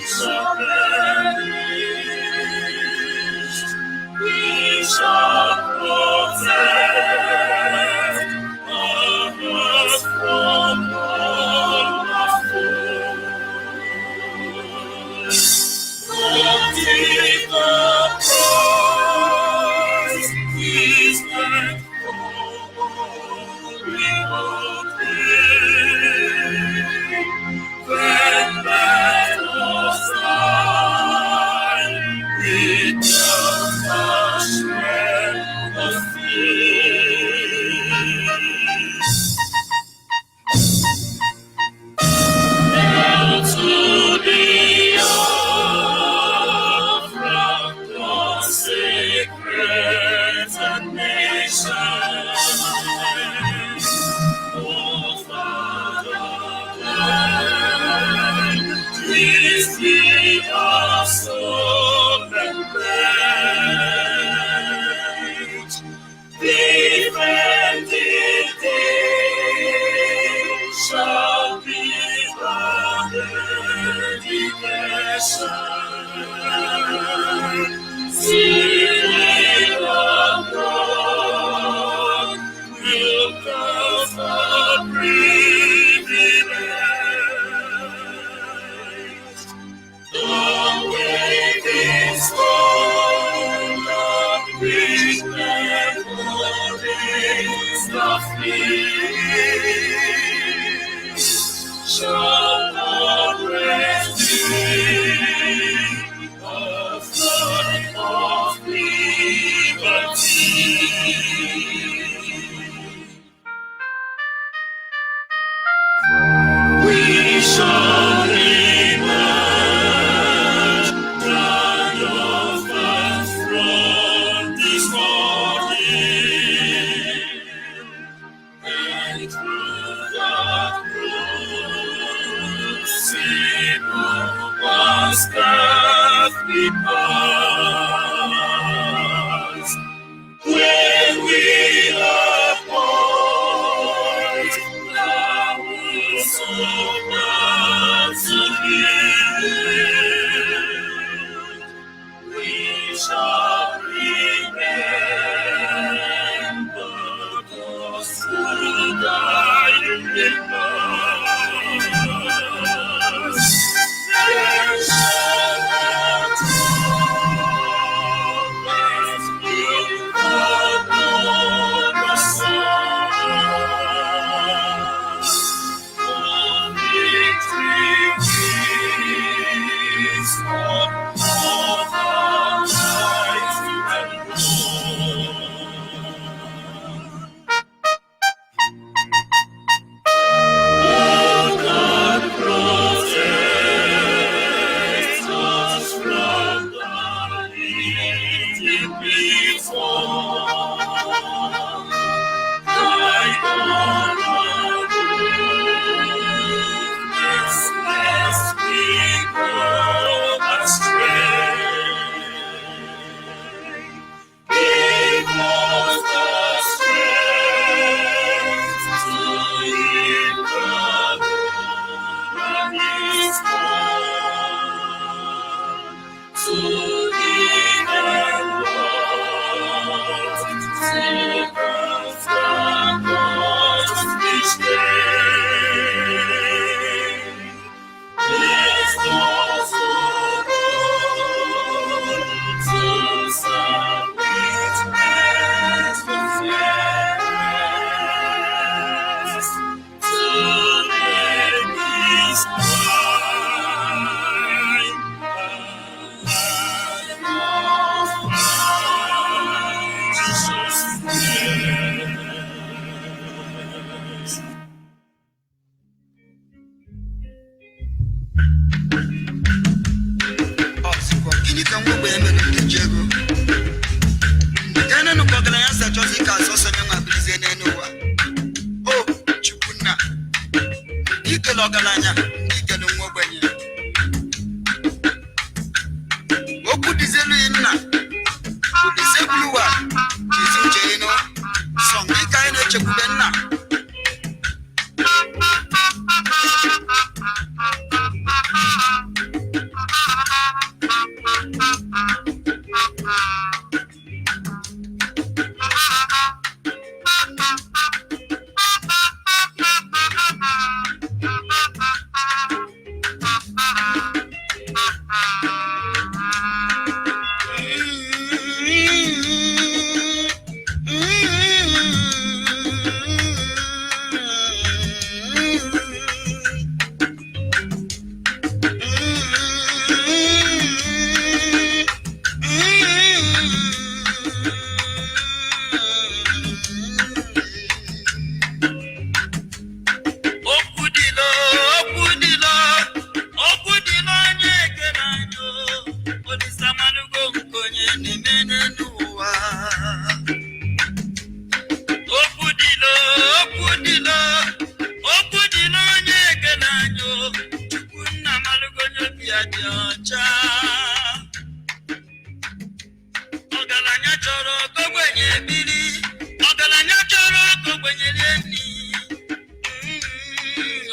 shall perish, we shall protect us from all our foes. Until the prize is met for we will pay. When battles die, with just a shred of peace. Now to the from consecrated nations, O Fatherland, please give us hope and praise. Defending thee shall be our dedication. Seal abroad will cause a privilege. The waving storm of weakness is the fleet shall not rest of life of liberty. We shall emerge triumphant from this morning, and through the crucible was death we pass. When we apart, thou wilt so we shall remember those who died in us. There shall not always be another song. The victory is of our life and Lord God, protect us from the evil before. Guide all our movements, lest we go astray. Give us the strength to live the good is born, to live and walk, to cross the cross each day. Bless those who run to submit and confess, to let peace find righteousness. Gini kan wo be me de jego. Ndana no bagala ya sa chozi ka so so nyanga bilize na no wa. Oh, chukuna. Ikelo galanya, ikelo ngobanye. Oku dizelu inna. Dizelu wa. Dizuje no. Songi kai no chekubenna.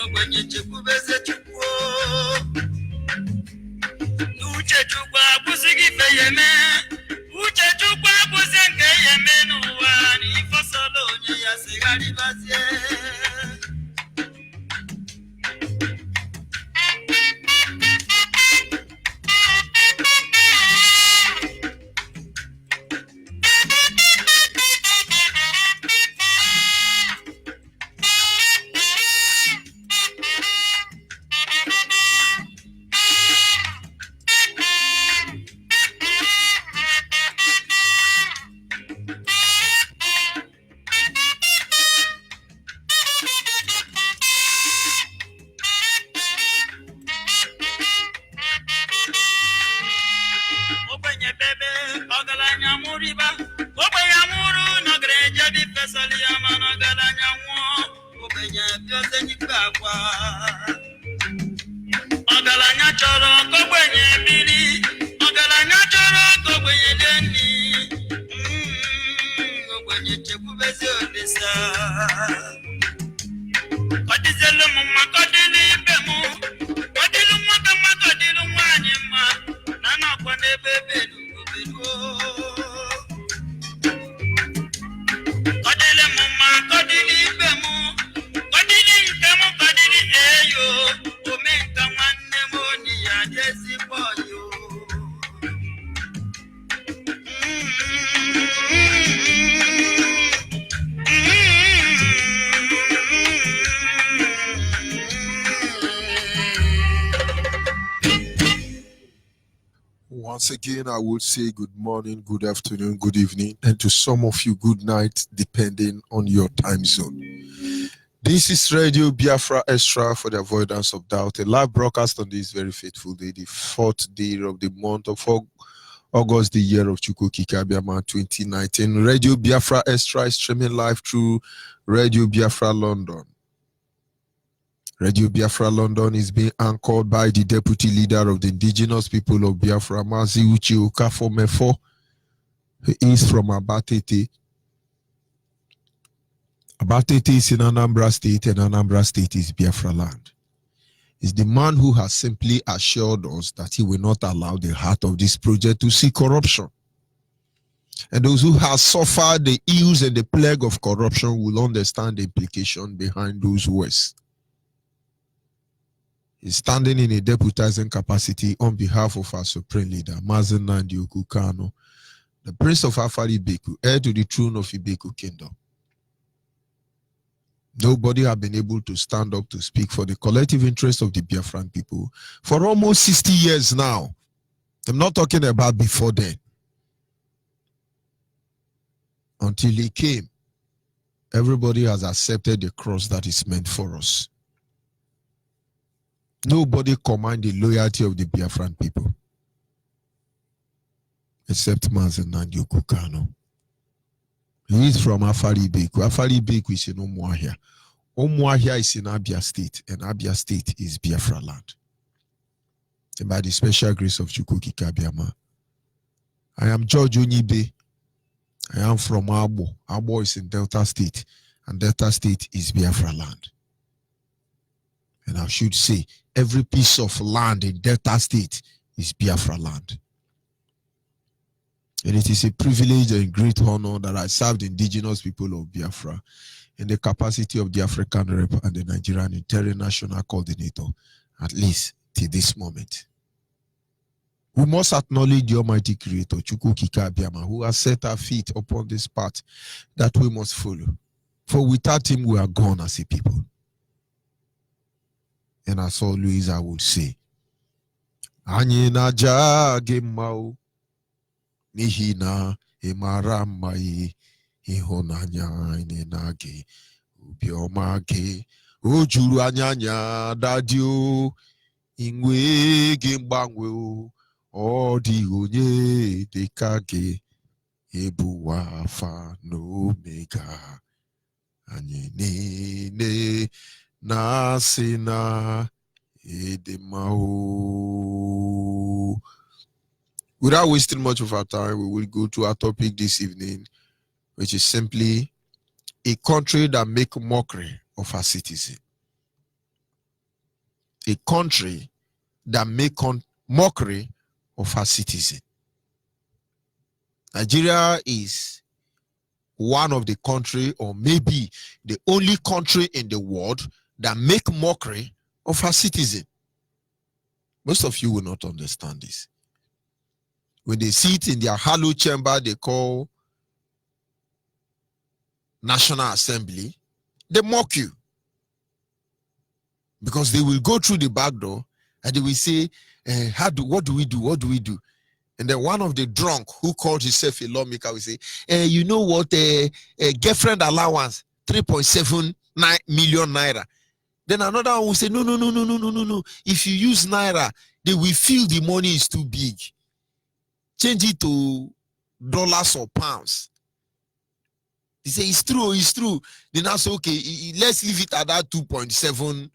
ogbenye chekwubeze chukwu uche chukwu akwụsịghị ife ya eme uche chukwu akwụsị nke ya eme n'ụwa na ifọsọla onye ya sigharịbazie ọgaranya chọrọ ogbenye mmiri ọgaranya chọrọ ogbenye deni ogbenye chekwubezi olisa ọdịzelu m mma kọdịlụ ibe m kọdịlụ nwoke mma kọdịlụ nwaanyị mma na nọkwa n'ebe belu kọdịlụ m mma kọdịlụ ibe m kọdịlụ nke m kọdịlụ eyo omenka nwanne m oni ya dezigbo yo Once again, I would say good morning, good afternoon, good evening, and to some of you, good night, depending on your time zone. This is Radio Biafra Extra for the avoidance of doubt, a live broadcast on this very fateful day, the 4th day of the month of August, the year of Chukwu Okike Abiama 2019. Radio Biafra Extra is streaming live through Radio Biafra London. Radio Biafra London is being anchored by the deputy leader of the indigenous people of Biafra, Mazi Uche Okafor Mefo. He is from Abatete. Abatete is in Anambra State, and Anambra State is Biafra land. He's the man who has simply assured us that he will not allow the heart of this project to see corruption. And those who have suffered the ills and the plague of corruption will understand the implication behind those words. Is standing in a deputizing capacity on behalf of our supreme leader, Mazen Nandi Okukano, the Prince of Afari Beku, heir to the throne of Ibeku Kingdom. Nobody has been able to stand up to speak for the collective interest of the Biafran people for almost 60 years now. I'm not talking about before then. Until he came, everybody has accepted the cross that is meant for us. Nobody commands the loyalty of the Biafran people except Mazen Nandi Okukano. He is from Afari Beku. Afari Beku is in Umuahia. Umuahia is in Abia State, and Abia State is Biafra land. And by the special grace of Chukwu Okike Abiama, I am George Onyibe. I am from Abo. Abo is in Delta State, and Delta State is Biafra land. And I should say, every piece of land in Delta State is Biafra land. And it is a privilege and great honor that I serve the indigenous people of Biafra in the capacity of the African Rep and the Nigerian International Coordinator, at least till this moment. We must acknowledge the Almighty Creator, Chukwu Okike Abiama, who has set our feet upon this path that we must follow. For without him, we are gone as a people. And as always, I would say, Anyị na-aja gị mma o, n'ihi na ị mara mma ịhụnanya anyị na gị, obiọma gị, o juru anya dadi o, inwe gị mgbanwe o, ọ dị onye dịka gị, ebuwa Alpha na Omega, anyị niile Nasina Edemao. Without wasting much of our time, we will go to our topic this evening, which is simply a country that makes mockery of her citizens. a country that make mockery of her citizen. Nigeria is one of the country, or maybe the only country in the world that make mockery of her citizen. Most of you will not understand this. When they sit in their hollow chamber they call National Assembly, they mock you. Because they will go through the back door and they will say, what do we do? What do we do? And then one of the drunk who called himself a lawmaker will say, you know what, girlfriend allowance, 3.79 million naira. Then another one will say, no. If you use naira, they will feel the money is too big. Change it to dollars or pounds. They say, it's true. Then I say, okay, let's leave it at that 2.7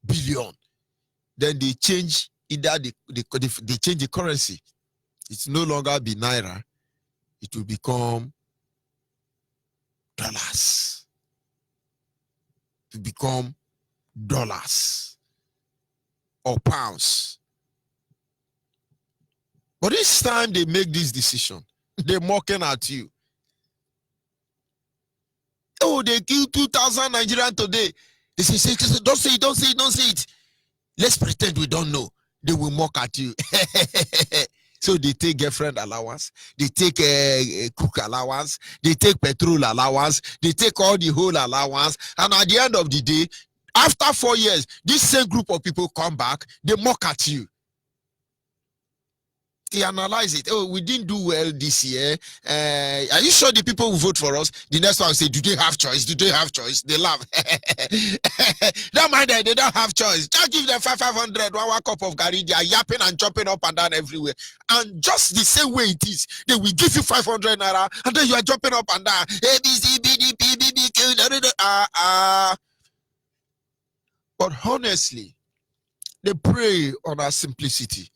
billion. Then they change either they change the currency. It's no longer be naira. It will become dollars. To become dollars or pounds. But this time they make this decision, they're mocking at you. Oh, they killed 2,000 Nigerians today. They say, don't say it. Let's pretend we don't know. They will mock at you. So they take girlfriend allowance, they take a cook allowance, they take petrol allowance, they take all the whole allowance, and at the end of the day, after 4 years, this same group of people come back, they mock at you. They analyze it. Oh, we didn't do well this year. Are you sure the people who vote for us? The next one will say, do they have choice? They laugh. Don't mind that, they don't have choice. Just give them 500, one cup of garri. They are yapping and jumping up and down everywhere. And just the same way it is, they will give you 500 naira, and then you are jumping up and down. A, B, C, B, D, P, B, B, Q, But honestly, they prey on our simplicity.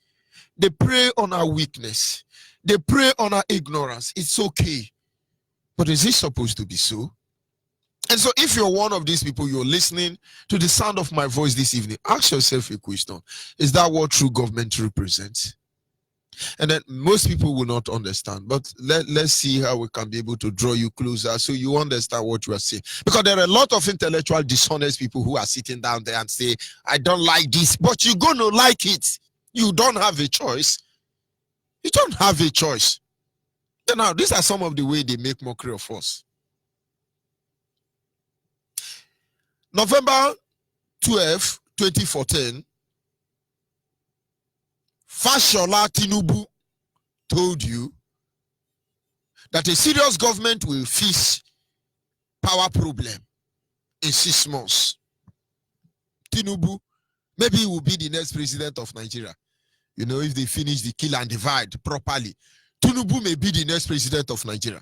They prey on our weakness. They prey on our ignorance. It's okay. But is it supposed to be so? And so if you're one of these people, you're listening to the sound of my voice this evening, ask yourself a question. Is that what true government represents? And then most people will not understand. But let's see how we can be able to draw you closer so you understand what you are saying. Because there are a lot of intellectual, dishonest people who are sitting down there and say, I don't like this, but you're going to like it. You don't have a choice. You don't have a choice. And now, these are some of the ways they make mockery of us. November 12, 2014, Fashola Tinubu told you that a serious government will face power problem in 6 months. Tinubu, maybe he will be the next president of Nigeria. You know, if they finish the kill and divide properly, Tinubu may be the next president of Nigeria.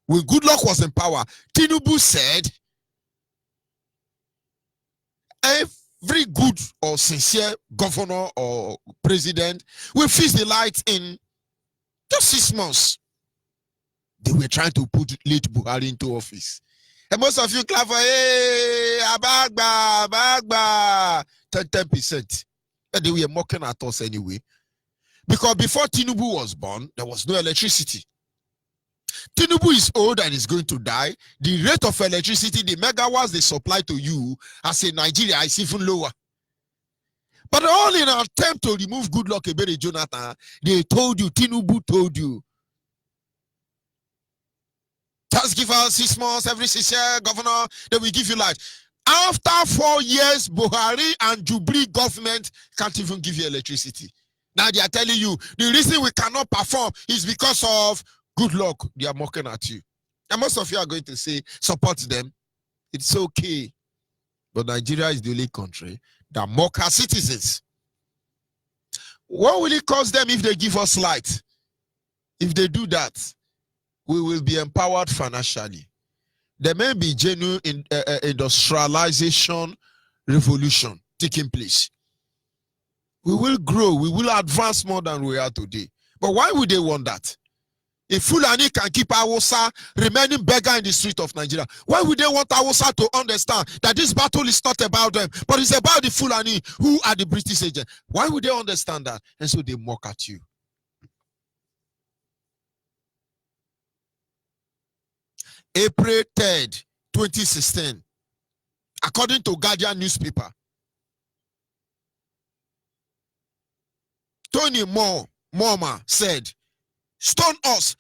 When Goodluck was in power, Tinubu said, every good or sincere governor or president will fix the light in just 6 months. They were trying to put late Buhari into office. And most of you clap for, hey, Abagba, 10%. But they were mocking at us anyway. Because before Tinubu was born, there was no electricity. Tinubu is old and is going to die. The rate of electricity, the megawatts they supply to you as a Nigeria is even lower. But all in an attempt to remove Goodluck Ebele Jonathan, they told you, Tinubu told you, just give us 6 months, every 6 years, governor, they will give you life. After 4 years, Buhari and Jubilee government can't even give you electricity. Now they are telling you, the reason we cannot perform is because of Goodluck. They are mocking at you. And most of you are going to say, support them. It's okay. But Nigeria is the only country that mock our citizens. What will it cost them if they give us light? If they do that, we will be empowered financially. There may be genuine industrialization revolution taking place. We will grow, we will advance more than we are today. But why would they want that? If Fulani can keep Hausa remaining beggar in the street of Nigeria, why would they want Hausa to understand that this battle is not about them, but it's about the Fulani who are the British agents? Why would they understand that? And so they mock at you. April 3rd, 2016, according to Guardian newspaper, Tony Moma said, stone us,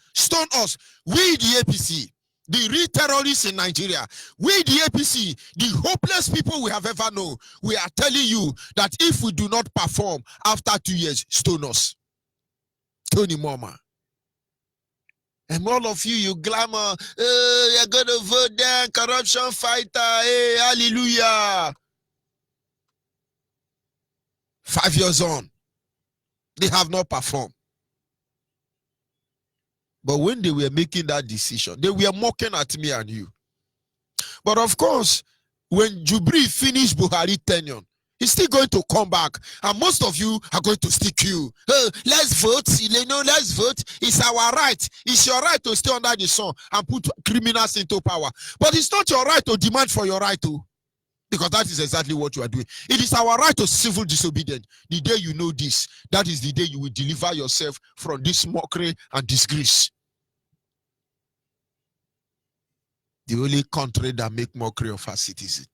we the APC, the real terrorists in Nigeria, we the APC, the hopeless people we have ever known, we are telling you that if we do not perform after 2 years, stone us. Tony Moma. And all of you, you glamour, you're going to vote there, corruption fighter, hey, hallelujah. 5 years on, they have not performed. But when they were making that decision, they were mocking at me and you. But of course, when Jubilee finished Buhari tenure, he's still going to come back. And most of you are going to stick you. Let's vote. Let's vote. It's our right. It's your right to stay under the sun and put criminals into power. But it's not your right to demand for your right to. Because that is exactly what you are doing. It is our right to civil disobedience. The day you know this, that is the day you will deliver yourself from this mockery and disgrace. The only country that make mockery of our citizens.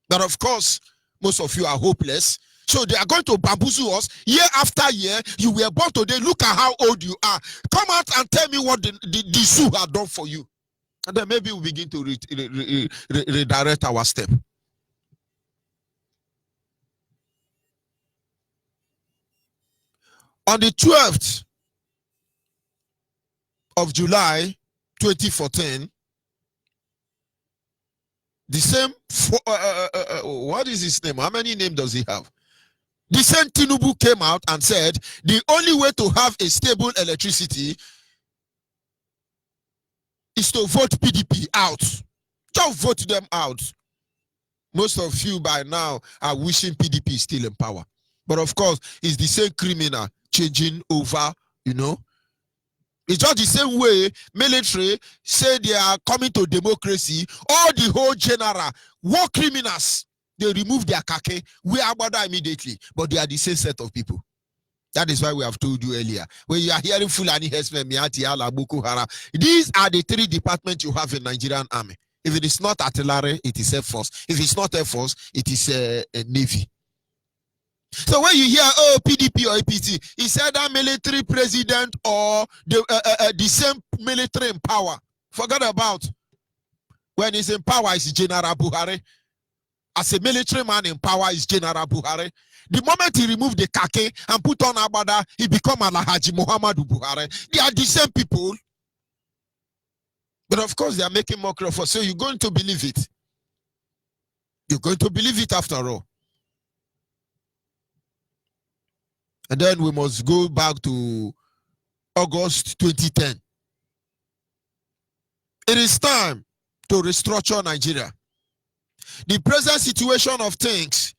But of course, most of you are hopeless. So they are going to bamboozle us year after year. You were born today. Look at how old you are. Come out and tell me what the zoo have done for you. And then maybe we begin to redirect our step. On the 12th of July, 2014, the same, what is his name? How many names does he have? The same Tinubu came out and said, the only way to have a stable electricity is to vote PDP out. Just vote them out. Most of you by now are wishing PDP is still in power. But of course, it's the same criminal changing over, you know. It's just the same way military say they are coming to democracy. All the whole general war criminals, they remove their khaki, we are border immediately. But they are the same set of people. That is why we have told you earlier. When you are hearing Fulani Herdsmen, Miati, Ala, Boko Haram, these are the 3 departments you have in Nigerian army. If it is not artillery, it is Air Force. If it's not Air Force, it is a Navy. So when you hear, oh, PDP or APC, it's either military president or the same military in power. Forget about when he's in power, it's General Buhari. As a military man in power, is General Buhari. The moment he removed the khaki and put on Abada, he become Alhaji Muhammadu Buhari. They are the same people. But of course, they are making mockery of us. So you're going to believe it. You're going to believe it after all. And then we must go back to August 2010. It is time to restructure Nigeria. The present situation of things,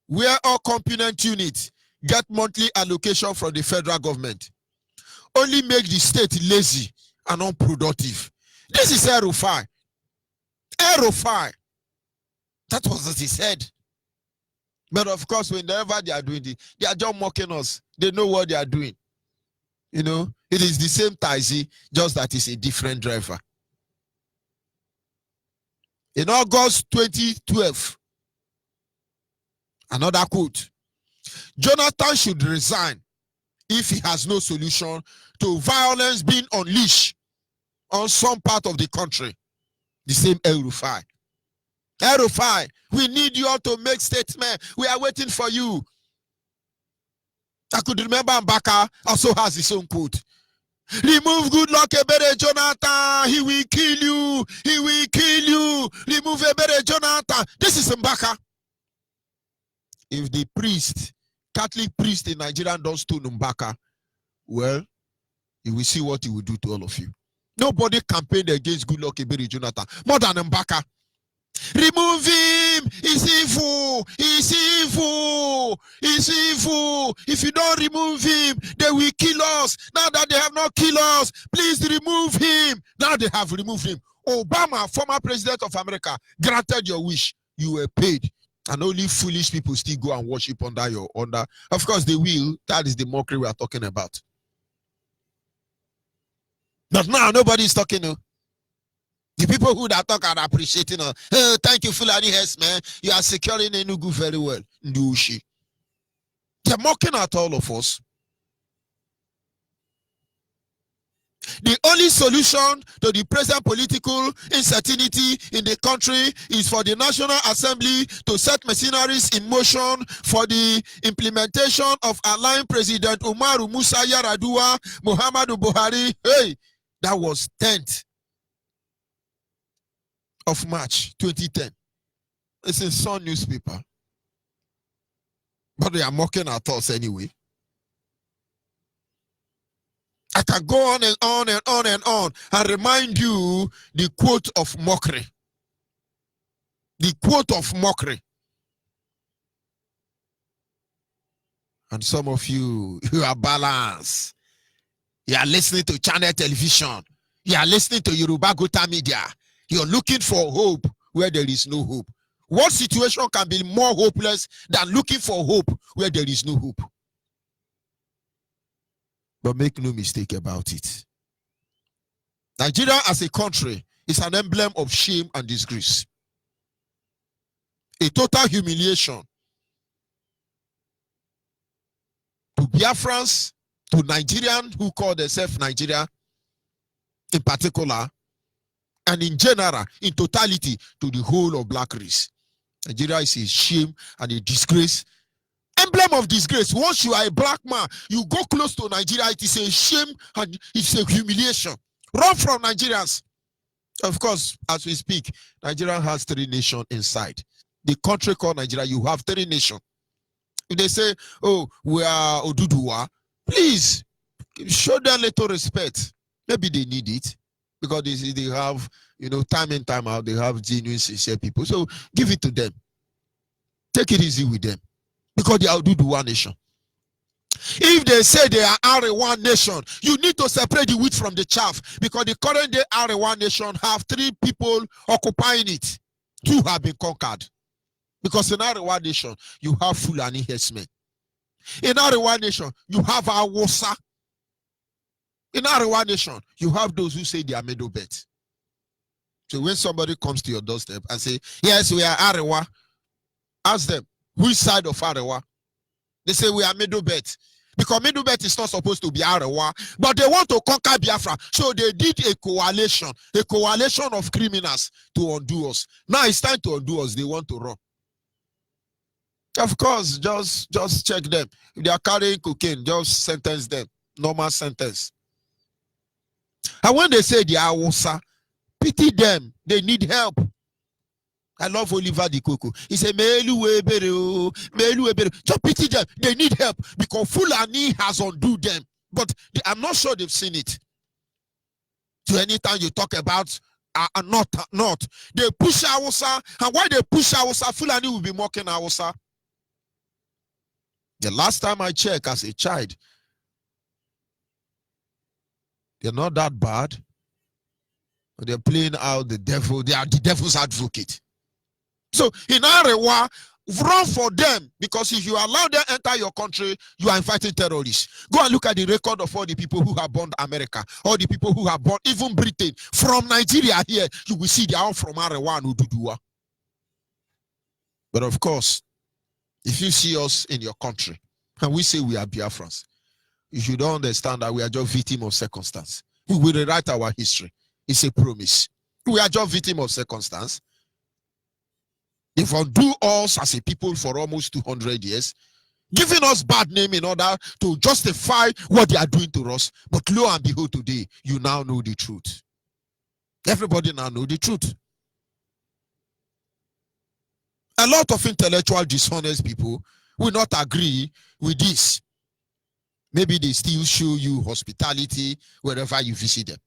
where all component units get monthly allocation from the federal government, only make the state lazy and unproductive. This is El-Rufai. El-Rufai. That was what he said. But of course, whenever they are doing it, they are just mocking us. They know what they are doing. You know, it is the same taxi, just that it's a different driver. In August 2012, another quote, Jonathan should resign if he has no solution to violence being unleashed on some part of the country. The same El-Rufai. El-Rufai, we need you all to make statement. We are waiting for you. I could remember Mbaka also has his own quote. Remove Goodluck Ebere Jonathan. He will kill you. He will kill you. Remove Ebere Jonathan. This is Mbaka. If the priest, Catholic priest in Nigeria don't stone Mbaka, well, you will see what he will do to all of you. Nobody campaigned against Goodluck Ebere Jonathan more than Mbaka. Remove him. He's evil. He's evil. He's evil. If you don't remove him, they will kill us. Now that they have not killed us, please remove him. Now they have removed him. Obama, former president of America, granted your wish. You were paid. And only foolish people still go and worship under your under. Of course, they will. That is the mockery we are talking about. But now nobody is talking. The people who that talk are appreciating. Oh, thank you, Fulani Hess, man. You are securing Enugu very well. Ndushi. They're mocking at all of us. The only solution to the present political uncertainty in the country is for the National Assembly to set machineries in motion for the implementation of aligned President Umaru Musa Yar'Adua Muhammadu Buhari. Hey, that was 10th of March 2010. It's in Sun newspaper. But they are mocking at us anyway. I can go on and on and on and on and remind you the quote of mockery. The quote of mockery. And some of you are balanced. You are listening to Channel Television. You are listening to Yoruba Gota Media. You're looking for hope where there is no hope. What situation can be more hopeless than looking for hope where there is no hope? But make no mistake about it. Nigeria as a country is an emblem of shame and disgrace. A total humiliation to Biafrans, to Nigerians who call themselves Nigeria in particular, and in general, in totality, to the whole of black race. Nigeria is a shame and a disgrace. Emblem of disgrace. Once you are a black man, you go close to Nigeria, it is a shame and it's a humiliation. Run from Nigerians. Of course, as we speak, Nigeria has 3 nations inside. The country called Nigeria, you have 3 nations. If they say, oh, we are Oduduwa, please show them little respect. Maybe they need it because they have, time in, time out, they have genuine, sincere people. So give it to them. Take it easy with them. Because they are Oduduwa nation. If they say they are Arewa nation, you need to separate the wheat from the chaff. Because the current day Arewa nation have 3 people occupying it. 2 have been conquered. Because in Arewa nation, you have Fulani herdsmen. In Arewa nation, you have Awosa. In Arewa nation, you have those who say they are middle belt. So when somebody comes to your doorstep and say, yes, we are Arewa, ask them, which side of Arewa? They say we are middle belt. Because middle belt is not supposed to be Arewa, but they want to conquer Biafra. So they did a coalition of criminals to undo us. Now it's time to undo us. They want to run. Of course, just check them. If they are carrying cocaine, just sentence them. Normal sentence. And when they say they are Awusa, pity them. They need help. I love Oliver the Coco. He said, just pity them. They need help because Fulani has undone them. But I'm not sure they've seen it. So anytime you talk about not, they push Awusa, and why they push Awusa, Fulani will be mocking Awusa. The last time I checked as a child, they're not that bad. But they're playing out the devil. They are the devil's advocate. So in Arewa, run for them, because if you allow them enter your country, you are inviting terrorists. Go and look at the record of all the people who have bombed America, all the people who have bombed even Britain. From Nigeria here, you will see they are all from Arewa and Oduduwa. But of course, if you see us in your country and we say we are Biafrans, you should understand that we are just victims of circumstance. We will rewrite our history. It's a promise. We are just victims of circumstance. They've undone us as a people for almost 200 years, giving us bad name in order to justify what they are doing to us. But lo and behold, today, you now know the truth. Everybody now know the truth. A lot of intellectual, dishonest people will not agree with this. Maybe they still show you hospitality wherever you visit them.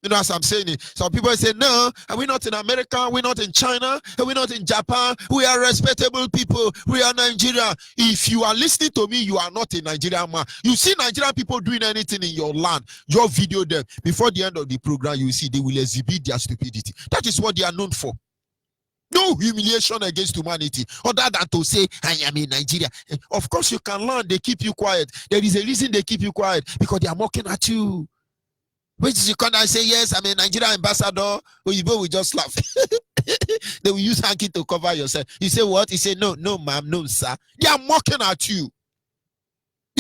You know, as I'm saying it, some people say, no, are we not in America? We're not in China? Are we not in Japan? We are respectable people. We are Nigeria. If you are listening to me, you are not in Nigeria, man. You see Nigerian people doing anything in your land, your video them. Before the end of the program, you will see they will exhibit their stupidity. That is what they are known for. No humiliation against humanity, other than to say, I am in Nigeria. Of course, you can learn. They keep you quiet. There is a reason they keep you quiet, because they are mocking at you. Which is you come and say, yes, I'm a Nigerian ambassador, or you will just laugh. They will use hanky to cover yourself. You say what? You say, no, ma'am, no, sir. They are mocking at you.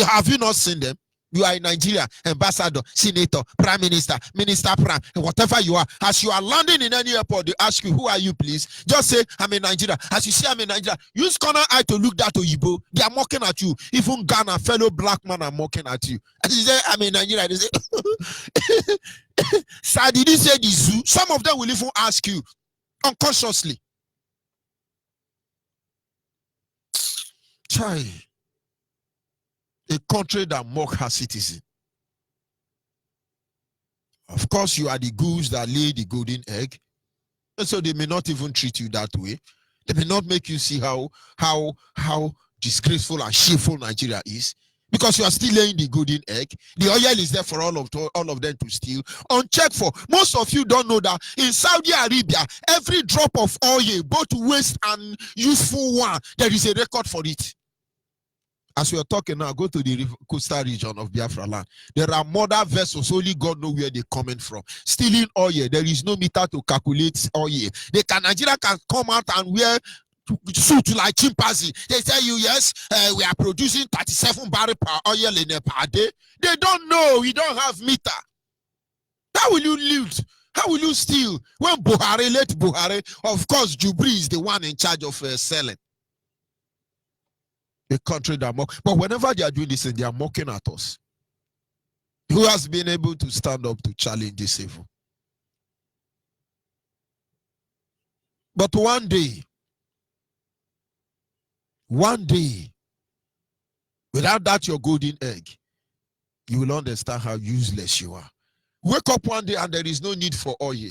Have you not seen them? You are in Nigeria, ambassador, senator, prime minister, minister prime, whatever you are. As you are landing in any airport, they ask you, who are you, please? Just say, I'm in Nigeria. As you say, I'm in Nigeria, use corner eye to look that Oyibo. They are mocking at you. Even Ghana, fellow black man are mocking at you. As you say, I'm in Nigeria, they say, sir, did you say the zoo? Some of them will even ask you unconsciously. Chai. A country that mock her citizen. Of course, you are the goose that lay the golden egg. And so they may not even treat you that way. They may not make you see how disgraceful and shameful Nigeria is, because you are still laying the golden egg. The oil is there for all of them to steal. Unchecked for. Most of you don't know that in Saudi Arabia, every drop of oil, both waste and useful one, there is a record for it. As we are talking now, go to the coastal region of Biafra land. There are mother vessels, only God knows where they're coming from. Stealing oil, there is no meter to calculate oil. Nigeria can come out and wear suit like chimpanzee. They tell you, yes, we are producing 37 barrels per oil in a per day. They don't know. We don't have meter. How will you loot? How will you steal? When Buhari, late Buhari, of course, Jubri is the one in charge of selling. A country that mock, but whenever they are doing this, they are mocking at us. Who has been able to stand up to challenge this evil? But one day, without that your golden egg, you will understand how useless you are. Wake up one day and there is no need for oil.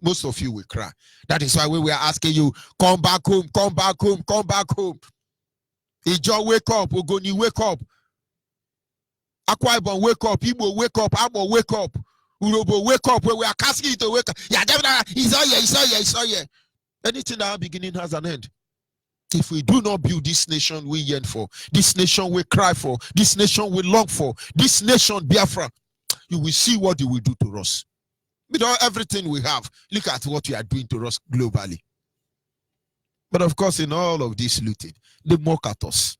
Most of you will cry. That is why we were asking you, come back home, come back home, come back home. Ijo, wake up. Ogoni, wake up. Akwa Ibom, wake up. Igbo, wake up. Abo, wake up. Urobo, wake up. We are asking you to wake up. Yeah, it's all here. Anything that has beginning has an end. If we do not build this nation we yearn for, this nation we cry for, this nation we long for, this nation Biafra, you will see what they will do to us. With all everything we have, look at what you are doing to us globally. But of course, in all of this looting, they mock at us.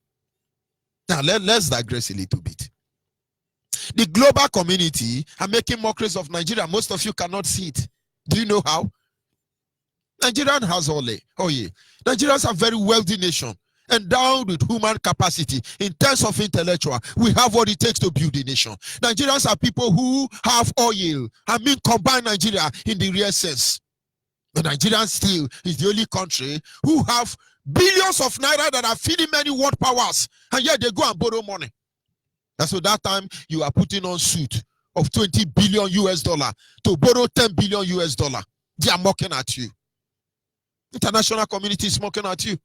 Now, let's digress a little bit. The global community are making mockeries of Nigeria. Most of you cannot see it. Do you know how? Nigerian has oil. Oh yeah. Nigerians are a very wealthy nation, endowed with human capacity in terms of intellectual. We have what it takes to build a nation. Nigerians are people who have oil. I mean, combine Nigeria in the real sense. The Nigerian still is the only country who have billions of naira that are feeding many world powers, and yet they go and borrow money. And so that time you are putting on suit of 20 billion US dollar to borrow 10 billion US dollar. They are mocking at you. International community is mocking at you.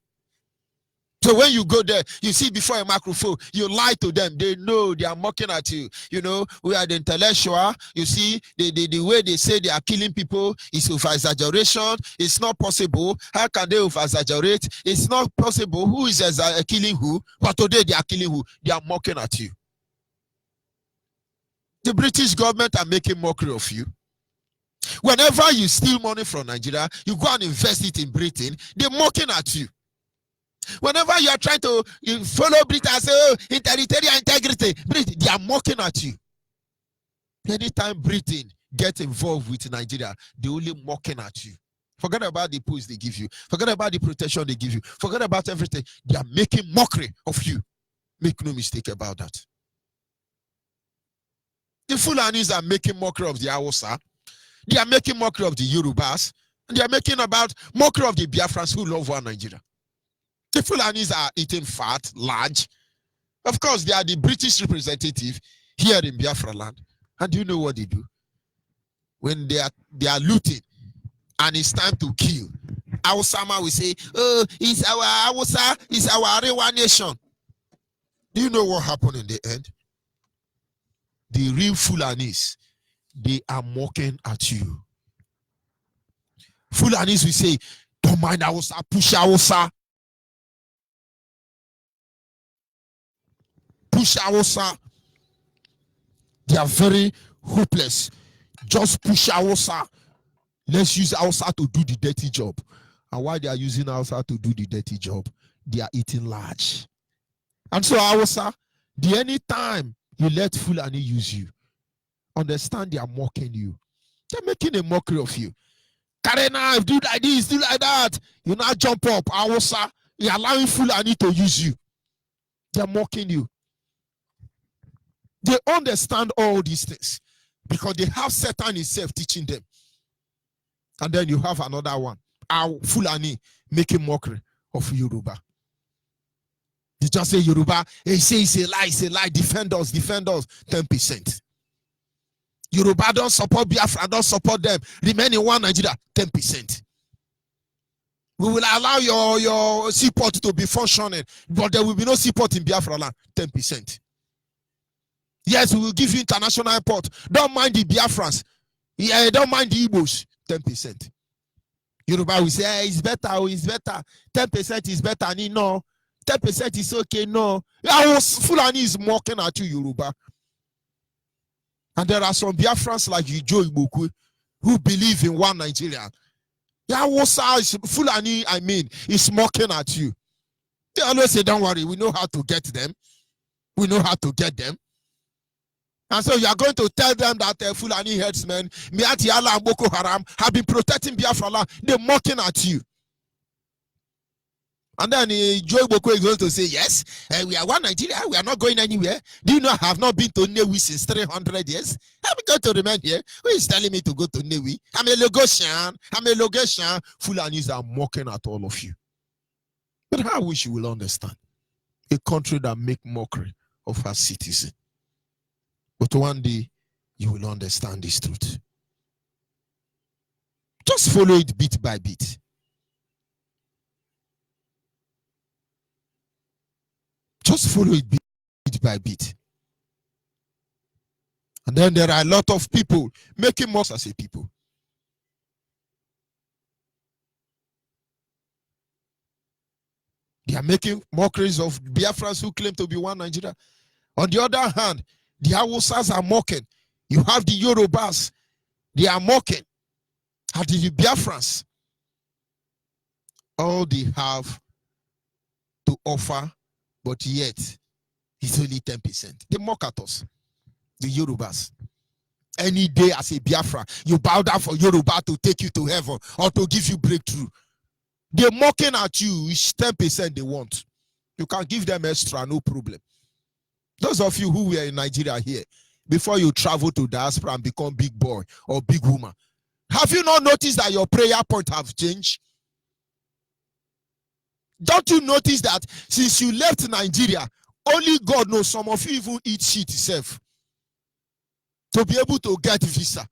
So when you go there, you see before a microphone, you lie to them. They know they are mocking at you. You know, we are the intellectual. You see, the way they say they are killing people is over-exaggeration. It's not possible. How can they over-exaggerate? It's not possible. Who is killing who? But today they are killing who? They are mocking at you. The British government are making mockery of you. Whenever you steal money from Nigeria, you go and invest it in Britain, they're mocking at you. Whenever you are trying to follow Britain and say, oh, territorial integrity, Britain, they are mocking at you. Anytime Britain gets involved with Nigeria, they're only mocking at you. Forget about the posts they give you. Forget about the protection they give you. Forget about everything. They are making mockery of you. Make no mistake about that. The Fulanis are making mockery of the Hausa. They are making mockery of the Yorubas. And they are making mockery of the Biafrans who love one Nigeria. The Fulanis are eating fat, large. Of course, they are the British representative here in Biafra land. And do you know what they do? when they are looting and it's time to kill, Awusama will say, oh, it's our Awusa, it's our Arewa nation. Do you know what happened in the end? The real Fulanis, they are mocking at you. Fulanis will say, don't mind Awusa, push Awusa. Push Awusa. They are very hopeless. Just push Awusa. Let's use Awusa to do the dirty job. And while they are using Awusa to do the dirty job, they are eating large. And so Awusa, the anytime you let Fulani use you, understand they are mocking you. They're making a mockery of you. Karena, do like this, do like that. You now jump up, Awusa. You're allowing Fulani to use you. They're mocking you. They understand all these things because they have Satan himself teaching them. And then you have another one, our Fulani making mockery of Yoruba. They just say Yoruba, they say it's a lie, defend us, 10%. Yoruba don't support Biafra, don't support them, remain in one Nigeria, 10%. We will allow your seaport to be functioning, but there will be no seaport in Biafra land, 10%. Yes, we will give you international airport. Don't mind the Biafrans. Yeah, don't mind the Igbos. 10%. Yoruba will say, hey, it's better. 10% is better. No. 10% is okay. No. Fulani is mocking at you, Yoruba. And there are some Biafrans like Joe Igboku who believe in one Nigeria. Fulani, is mocking at you. They always say, don't worry, we know how to get them. We know how to get them. And so you are going to tell them that Fulani headsmen, Miati Allah and Boko Haram, have been protecting Biafra land. They're mocking at you. And then Joe Boko is going to say, yes, we are one Nigeria. We are not going anywhere. Do you know I have not been to Newi since 300 years? I'm going to remain here. Who is telling me to go to Newi? I'm a Lagosian. Fulanis are mocking at all of you. But I wish you will understand. A country that make mockery of her citizens. But one day, you will understand this truth. Just follow it bit by bit. Just follow it bit by bit. And then there are a lot of people making mocks as a people. They are making mockeries of Biafrans who claim to be one Nigeria. On the other hand, the Hausas are mocking. You have the Yorubas. They are mocking. And the Biafrans. All they have to offer, but yet it's only 10%. They mock at us. The Yorubas. Any day as a Biafra, you bow down for Yoruba to take you to heaven or to give you breakthrough. They're mocking at you. It's 10% they want. You can give them extra, no problem. Those of you who were in Nigeria here, before you travel to diaspora and become big boy or big woman, have you not noticed that your prayer point have changed? Don't you notice that since you left Nigeria, only God knows some of you even eat shit yourself to be able to get visa?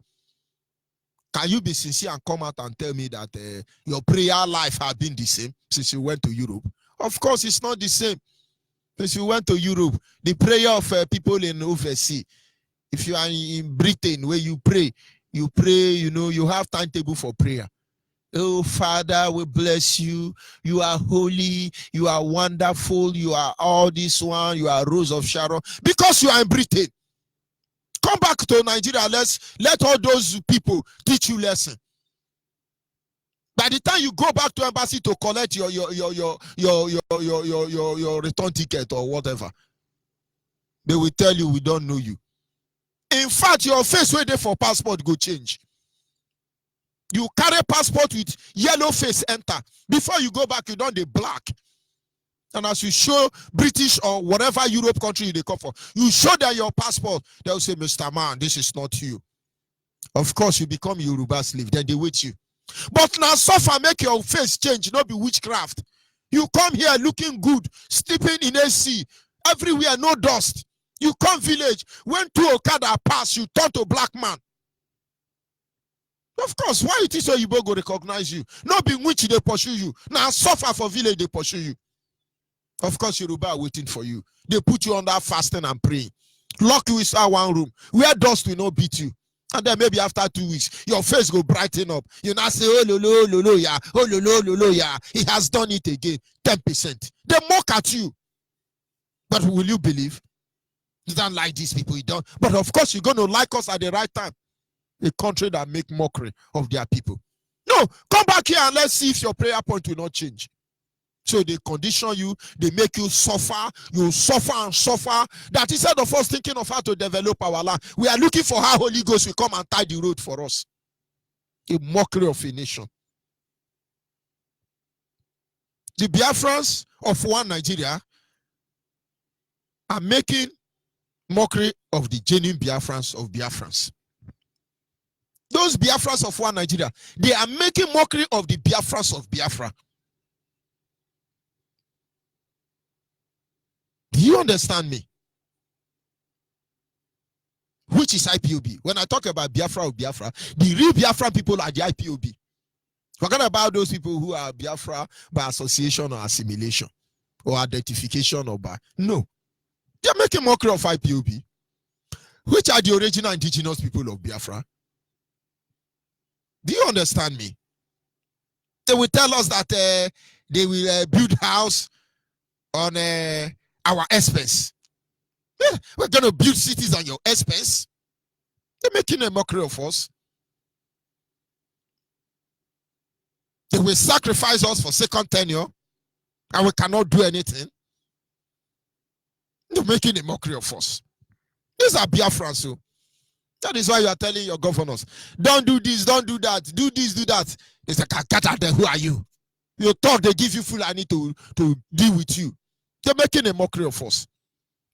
Can you be sincere and come out and tell me that your prayer life has been the same since you went to Europe? Of course, it's not the same. Since you went to Europe, the prayer of people in overseas, if you are in Britain where you pray, you have timetable for prayer. Oh, Father, we bless you. You are holy. You are wonderful. You are all this one. You are Rose of Sharon. Because you are in Britain. Come back to Nigeria. Let all those people teach you lesson. By the time you go back to embassy to collect your return ticket or whatever, they will tell you we don't know you. In fact, your face where they for passport go change. You carry passport with yellow face enter. Before you go back, you don't the black. And as you show British or whatever Europe country they come for, you show them your passport, they'll say, Mr. Man, this is not you. Of course, you become Yoruba slave, then they wait you. But now suffer, make your face change, not be witchcraft. You come here looking good, sleeping in AC, everywhere, no dust. You come village, when 2 Okada pass, you turn to black man. Of course, why it is so you go recognize you? Not be which they pursue you. Now suffer for village, they pursue you. Of course, Yoruba are waiting for you. They put you under fasting and praying. Lock you inside one room where dust will not beat you. And then maybe after 2 weeks, your face will brighten up. You now say, oh, lolo, yeah. Oh, lolo, yeah. He has done it again. 10%. They mock at you. But will you believe? You don't like these people. You don't. But of course, you're going to like us at the right time. A country that make mockery of their people. No, come back here and let's see if your prayer point will not change. So they condition you, they make you suffer, you suffer and suffer. That instead of us thinking of how to develop our life, we are looking for how Holy Ghost will come and tie the road for us. A mockery of a nation. The Biafrans of one Nigeria are making mockery of the genuine Biafrans of Biafrans. Those Biafrans of one Nigeria, they are making mockery of the Biafrans of Biafra. Do you understand me? Which is IPOB? When I talk about Biafra of Biafra, the real Biafran people are the IPOB. Forget about those people who are Biafra by association or assimilation or identification or by. No. They're making mockery of IPOB. Which are the original indigenous people of Biafra? Do you understand me? They will tell us that they will build house on our expense. Yeah, we're going to build cities on your expense. They're making a mockery of us. They will sacrifice us for second tenure and we cannot do anything. They're making a mockery of us. These are Biafrans. So that is why you are telling your governors, don't do this, don't do that, do this, do that. They say, who are you? You thought they give you Fulani to deal with you. They're making a mockery of us.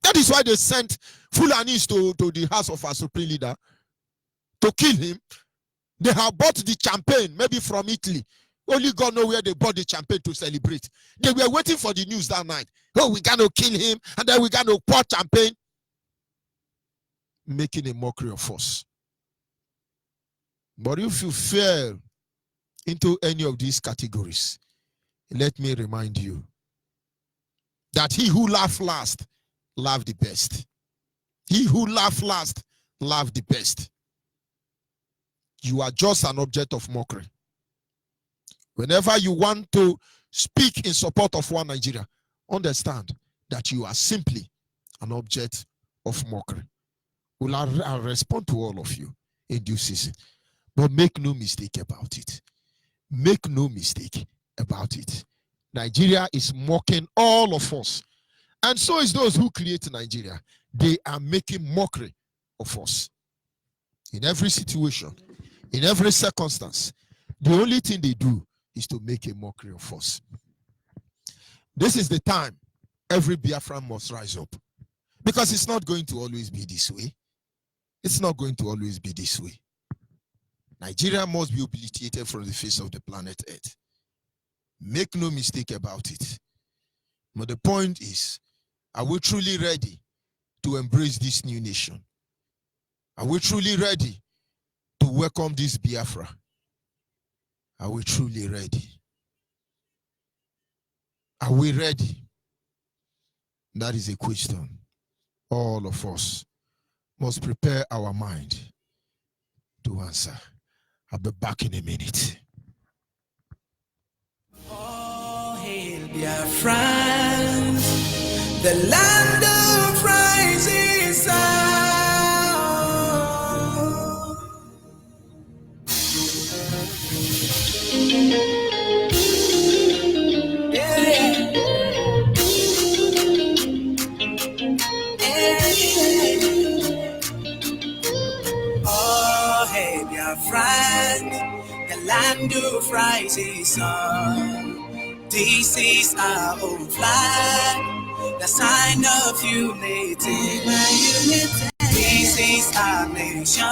That is why they sent Fulanis to the house of our supreme leader to kill him. They have bought the champagne, maybe from Italy. Only God knows where they bought the champagne to celebrate. They were waiting for the news that night. Oh, we're going to kill him, and then we're going to pour champagne. Making a mockery of us. But if you fell into any of these categories, let me remind you that he who laughs last, laugh the best. He who laughs last, laugh the best. You are just an object of mockery. Whenever you want to speak in support of one Nigeria, understand that you are simply an object of mockery. I'll respond to all of you in due season. But make no mistake about it. Make no mistake about it. Nigeria is mocking all of us. And so is those who create Nigeria. They are making mockery of us. In every situation, in every circumstance, the only thing they do is to make a mockery of us. This is the time every Biafran must rise up. Because it's not going to always be this way. It's not going to always be this way. Nigeria must be obliterated from the face of the planet Earth. Make no mistake about it. But the point is, are we truly ready to embrace this new nation? Are we truly ready to welcome this Biafra? Are we truly ready? Are we ready? That is a question. All of us must prepare our mind to answer. I'll be back in a minute. Oh, hail Biafra, the land of rising sun. Oh, hey, Biafra, the land of rising sun. This is our own flag, the sign of unity. This is our nation,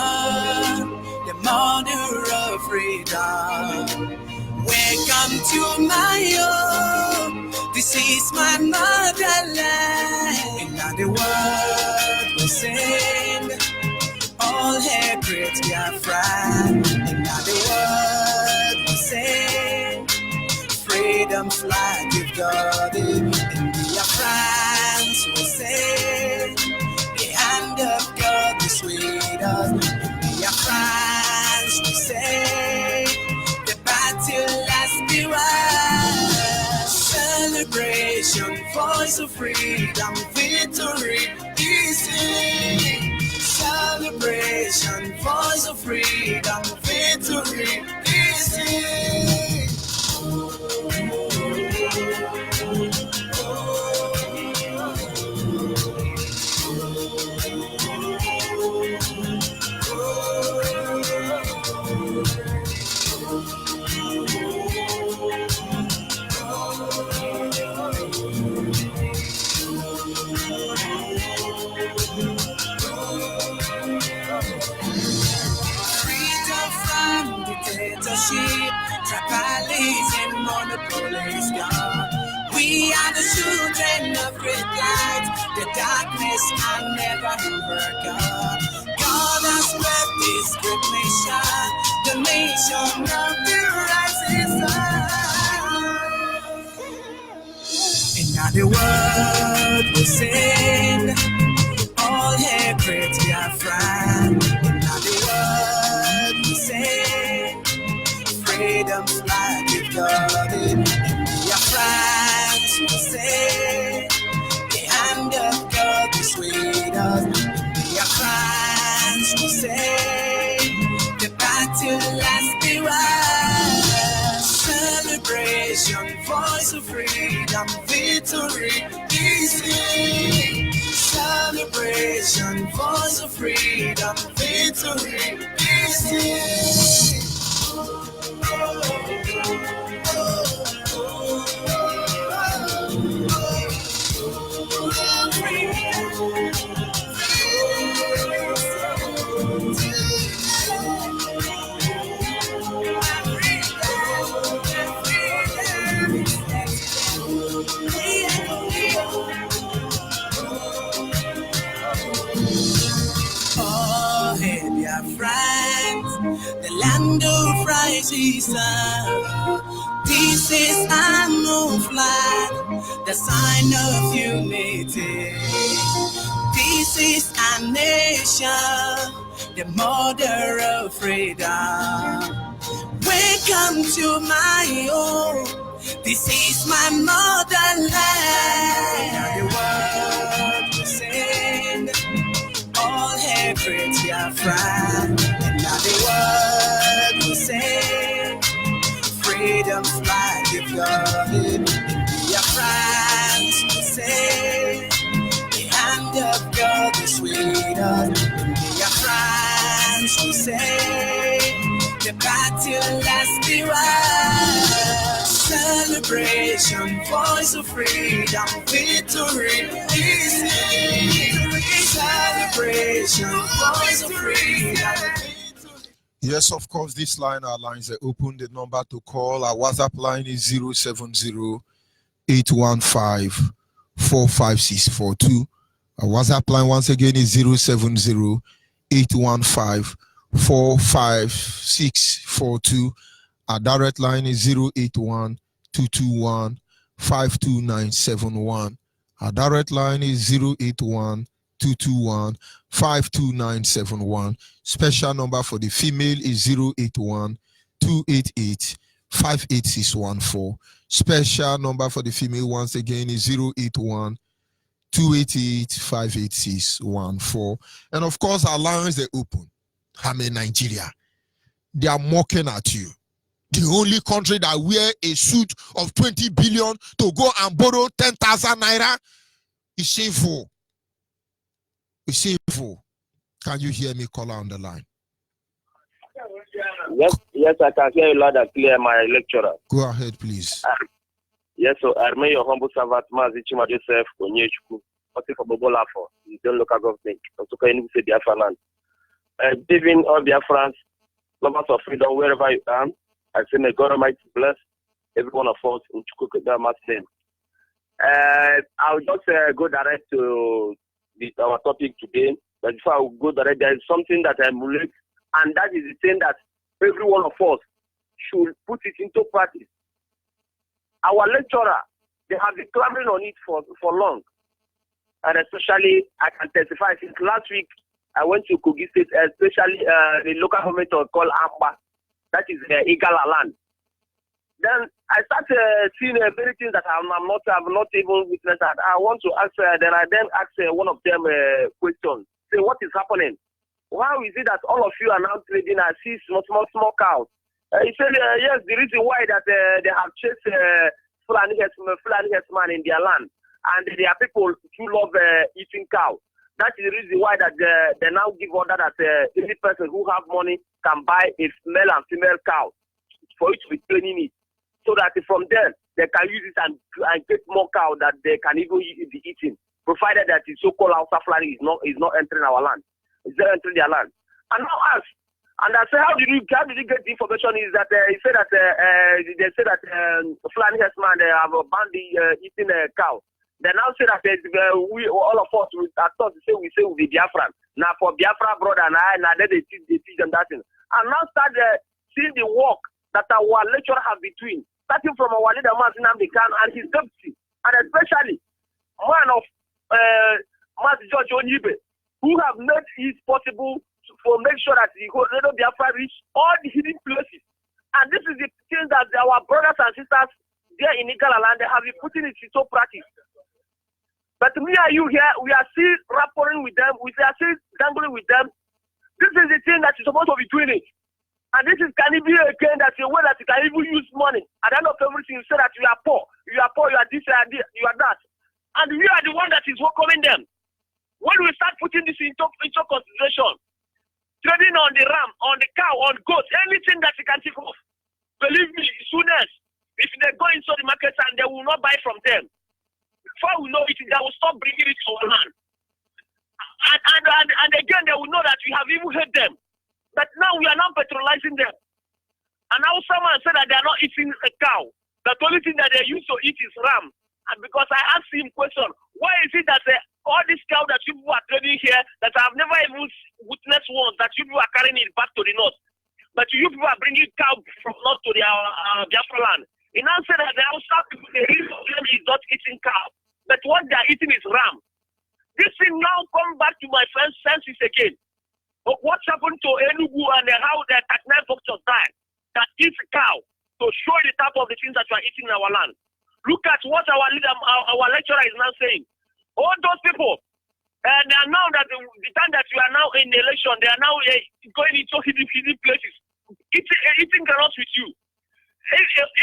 the mother of freedom. Welcome to my home. This is my motherland. And now the world will sing. All hail great Biafra. In other words, we say, freedom flag, you've got it. In Biafrans, we say, the hand of God is with us. In Biafrans, we say, the battle has been won. Celebration, voice of freedom, victory is in. Celebration, voice of freedom, victory is in. Freedom from dictatorship, tribalism, monopolies gone. We are the children of great light. The darkness can never overcome. God has blessed this great nation, the nation of the rising sun. In other words, we sing, all hail great Biafra. In other words, we sing, freedom's flag, we've got it. In Biafrans, we say, the hand of God is with us. In Biafrans, we say, the battle has been won. Celebration, voice of freedom, victory is in. Celebration, voice of freedom, victory is in. Oh, hey, dear friends, the land of rising sun. This is our moon flag, the sign of unity. This is our nation, the mother of freedom. Welcome to my home. This is my motherland. The world will sing, all hail great Biafra. The world will sing, freedom's flag, you've got it. Biafrans will say, the hand of God is with us. Biafrans will say, the battle has been won. Celebration, voice of freedom, victory is in. Celebration, voice of freedom. Yes, of course, this line, our lines are open. The number to call, our WhatsApp line is 070-815-45642. Our WhatsApp line once again is 070-815-45642. Our direct line is 081-221-52971. Our direct line is 081-221-52971. Special number for the female is 081-288-58614. Special number for the female once again is 081-288-58614. And of course, our lines are open. I'm in Nigeria. They are mocking at you. The only country that wear a suit of 20 billion to go and borrow 10,000 naira is shameful. It's shameful. Can you hear me, caller on the line? Yes, I can hear you loud and clear, my lecturer. Go ahead, please. Yes, so I remain your humble servant, Mazi Chima Joseph Onyechukwu, party for Bobola for the local government, also can say Biafra land. Giving all Biafrans, lovers of freedom, wherever you are, I say may God Almighty bless every one of us in Chukwukadama's name. I'll just go direct to our topic today. But before I go direct, there is something that I emulate And that is the thing that every one of us should put it into practice. Our lecturer, they have been clamoring on it for long. And especially, I can testify, since last week, I went to Kogi State, especially the local government called Amba, that is Igala land. Then I started seeing many things that I'm not even witnessed. I want to ask, then I asked one of them questions. Say, what is happening? How is it that all of you are now trading and see small cows? He said, yes, the reason why that they have chased Fulani herdsmen in their land. And there are people who love eating cow. That is the reason why that they now give order that any person who have money can buy a male and female cow for it to be training it. So that from there, they can use it and get more cow that they can even be eating, provided that the so-called Hausa Fulani is not entering our land. It's not entering their land. And now ask, and I say, how did you get the information? Is that he said that they say that Fulani herdsmen have banned eating cow. They now say that we all of us I thought we say with the Biafran. Now for Biafra brother and I, now they teach them that thing. And now start seeing the work that our lecturer have been doing, starting from our leader Martin Amdekan and his deputy, and especially man of Master George Onyibe, who have made it possible to make sure that the whole Biafra reach all the hidden places. And this is the thing that our brothers and sisters there in Igala land, they have been putting it into practice. But me and you here, we are still rapping with them, we are still dangling with them. This is the thing that is supposed to be doing it. And this is can it be again that a way that you can even use money. At the end of everything, you say that you are poor, you are this, you are that. And we are the one that is welcoming them. When we start putting this into consideration, trading on the ram, on the cow, on goat, anything that you can think of, believe me, soonest, if they go into the market and they will not buy from them, before we know it, they will stop bringing it to our land. And again, they will know that we have even hurt them. But now we are not patronizing them. And now someone said that they are not eating a cow. The only thing that they used to eat is ram. And because I asked him question, why is it that all these cow that people are trading here, that I have never even witnessed one, that you people are carrying it back to the north. But you people are bringing cow from north to their Biafra land. He now said that the Hausa people, the real problem is not eating cow. But what they are eating is ram. This thing now come back to my friend's senses again. But what happened to Enugu and how the 39 doctors died that eat cow to show the type of the things that you are eating in our land. Look at what our leader, our lecturer is now saying. All those people, and they are now that the time that you are now in the election, they are now going into hidden places, eating carrots with you,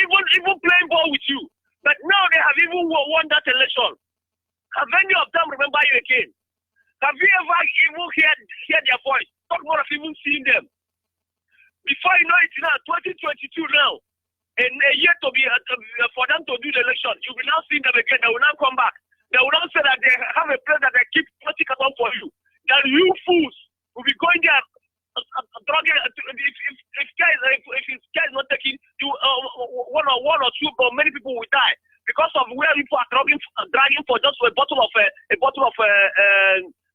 even playing ball with you. But now they have even won that election. Have any of them remember you again? Have you ever even heard their voice? Talk more of even seeing them. Before you know it now, 2022 now, and a year to be for them to do the election, you will now see them again. They will now come back. They will now say that they have a place that they keep 20 cartons for you. That you fools will be going there. If his care is not taking you, one or two, but many people will die because of where people are dragging for just a bottle of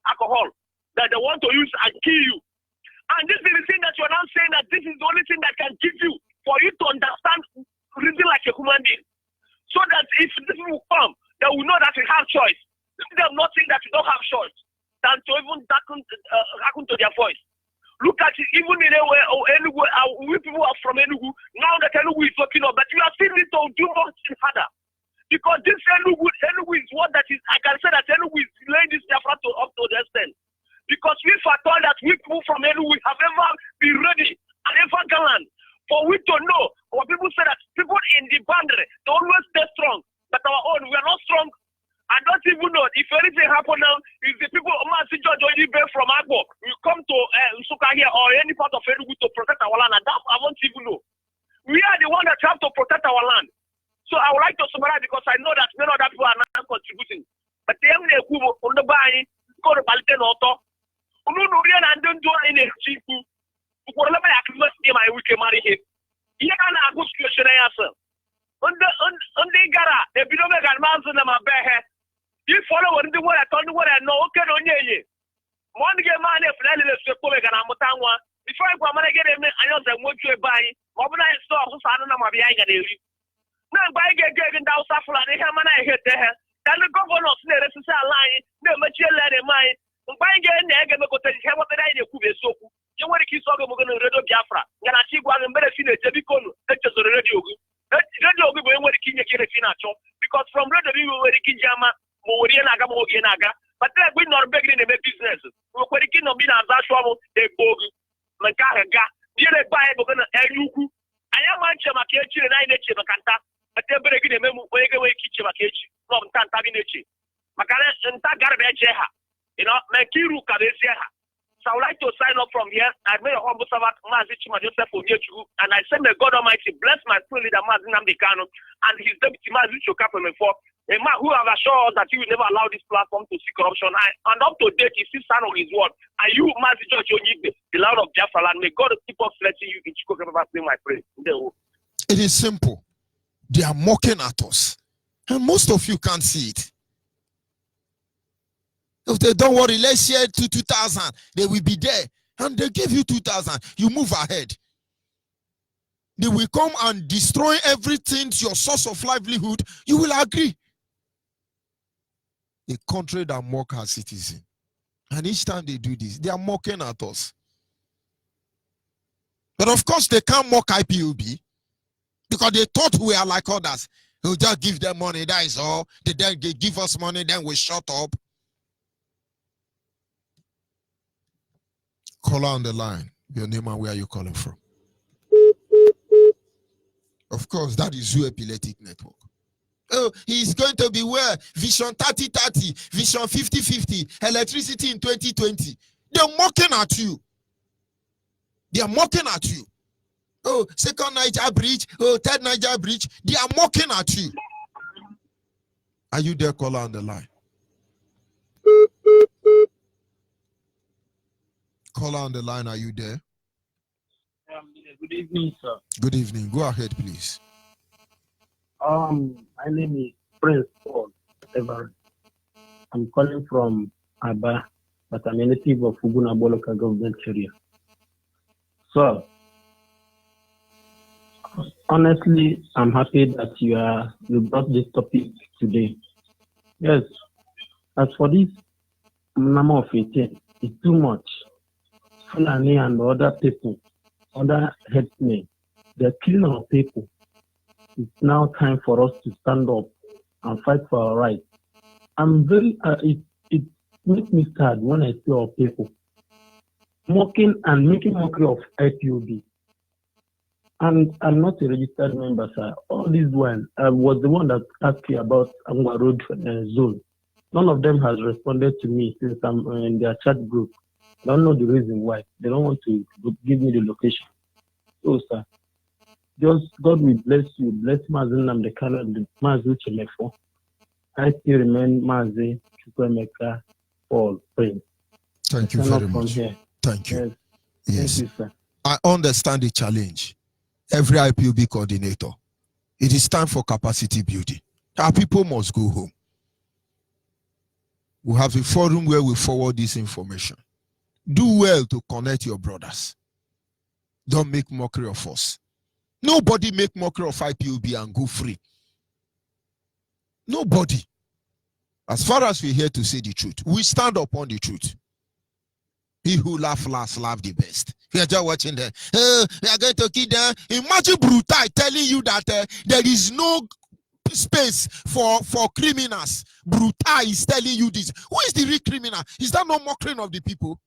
alcohol that they want to use and kill you. And this is the thing that you are now saying that this is the only thing that can give you for you to understand reason like a human being, so that if this will come, they will know that we have choice. Let them not think that we don't have choice than to even happen to their voice. Look at it, even in Enugu, we people are from Enugu, now that Enugu is working up, but you are still need to do more harder. Because this Enugu is what that is, I can say that Enugu is laying this Biafra up to the extent. Because we are told that we people from Enugu have ever been ready and ever gallant. For we to know, our people say that people in the boundary, they always stay strong, but our own, we are not strong. I don't even know if anything happen now. If the people George Onyibe from Agbo will come to Nsukka here or any part of Enugu to protect our land, and that I won't even know. We are the one that have to protect our land. So I would like to summarize because I know that many other people are not contributing. But they have on the buy, go to Balten Auto. Unurian and don't do any cheap. Whatever I can my weekend marry him. Here can I go to your answer. On the gara, the Biloga and Mountain of my bear. You follow what I told you what I know. Okay, on ye. One game man, if Nelly is a colleague and I'm a town one, Before I go, I'm going to get him. I know that what you're buying. What would I saw? Who's I don't know my behind it. Now, by getting down Safra, they have man I hit there. Then the governor of the line, no material land in mind. By getting the egg and go to the heaven that I could be so. You want to keep talking about the radio Biafra. And I see one better seen a Jebicon, that's just a radio. Radio will be where the king because from radio we were the Kijama, Morianaga, Moginaga, but we're not begging in the business. We're quitting on being as I trouble, they go. Makaga, dear Bible, Ayuku. I am one Chamakechi and I nature Makanta, but they're breaking a memo way Kichamakechi from Tantabinachi. Makana and Tagarabejeha, Makiru Kadeseha. So I would like to sign up from here. I made a humble servant, Mazichima Joseph Oyechu, and I say, may God Almighty bless my true leader, Mazinam Dekano, and his deputy Mazicho Kapeme for a man who have assured that he will never allow this platform to see corruption. And up to date, he still stand on his word. And you, Mazicho Onyigbe, the Lord of Biafra land, may God keep on blessing you in Chiko Kepapa name, I pray. It is simple. They are mocking at us. And most of you can't see it. If they don't worry, let's share to 2,000. They will be there. And they give you 2,000. You move ahead. They will come and destroy everything, your source of livelihood. You will agree. A country that mock her citizen. And each time they do this, they are mocking at us. But of course, they can't mock IPOB because they thought we are like others. We'll just give them money, that is all. They give us money, then we shut up. Caller on the line. Your name and where are you calling from? Of course, that is Zoo Epileptic Network. Oh, he's going to be where? Vision 3030, Vision 5050, electricity in 2020. They're mocking at you. They are mocking at you. Oh, second Niger Bridge, oh, third Niger Bridge. They are mocking at you. Are you there, caller on the line? Caller on the line, are you there? Good evening, sir. Good evening. Go ahead, please. My name is Prince Paul Everett. I'm calling from Aba, but I'm a native of Ugunabo local government area. So, honestly, I'm happy that you brought this topic today. Yes, as for this number of 18, it's too much. Fulani and other people, other headsmen, they're killing our people. It's now time for us to stand up and fight for our rights. I'm very, it makes me sad when I see our people mocking and making mockery of IPOB. And I'm not a registered member, sir. All this one, I was the one that asked you about Angwa Road zone. None of them has responded to me since I'm in their chat group. I don't know the reason why. They don't want to give me the location. So, sir, just God will bless you. Bless Mazinam Dekano and Mazu Chemefo. I still remain Mazi Chukwemeka Paul Prince. Thank you very much. Thank you. Yes. Thank you, sir. I understand the challenge. Every IPOB coordinator, it is time for capacity building. Our people must go home. We have a forum where we forward this information. Do well to connect your brothers. Don't make mockery of us. Nobody make mockery of IPOB and go free. Nobody. As far as we're here to say the truth, we stand upon the truth. He who laugh last, laugh the best. We are just watching there. We are going to kill them. Imagine Brutai telling you that there is no space for criminals. Brutai is telling you this. Who is the real criminal? Is that not mockery of the people?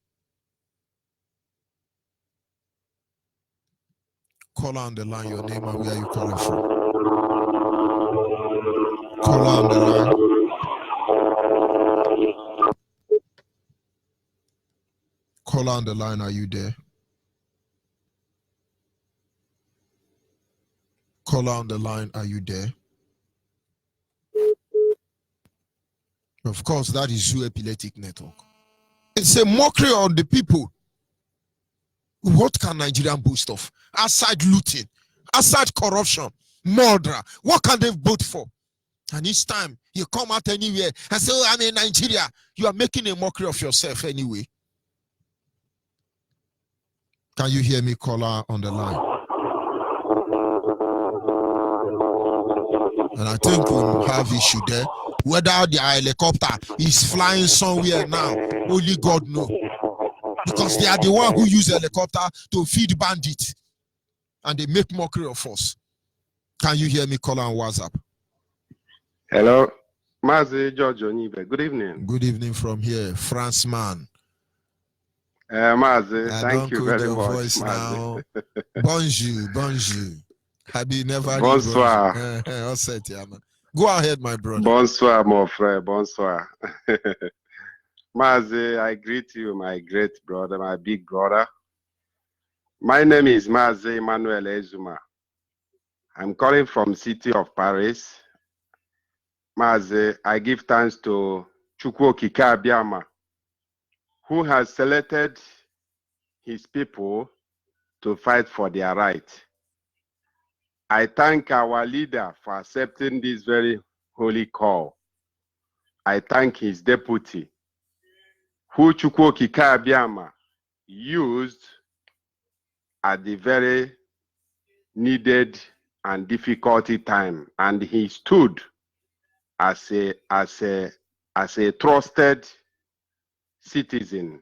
Caller on the line, your name and where are you calling from? Caller on the line. Caller on the line, are you there? Caller on the line, are you there? Of course, that is Zoo Epileptic Network. It's a mockery on the people. What can Nigerian boast of? Aside looting, aside corruption, murder, what can they vote for? And each time you come out anywhere and say, oh, I'm in Nigeria, you are making a mockery of yourself anyway. Can you hear me, caller, on the line? And I think we'll have issue there. Whether the helicopter is flying somewhere now, only God knows. Because they are the one who use helicopter to feed bandits. And they make mockery of us. Can you hear me, caller, on WhatsApp? Hello. Mazi George Onibe. Good evening. Good evening from here, France man. Mazi, thank you very the much. Voice Mazi. now. Bonjour, bonjour. Have you never Bonsoir. Go ahead, my brother. Bonsoir, mon frère. Bonsoir. Mazi, I greet you, my great brother, my big brother. My name is Mazi Emmanuel Ezuma. I'm calling from city of Paris. Mazi, I give thanks to Chukwu Okike Abiama, who has selected his people to fight for their right. I thank our leader for accepting this very holy call. I thank his deputy, who Chukwu Okike Abiama used at the very needed and difficult time, and he stood as a trusted citizen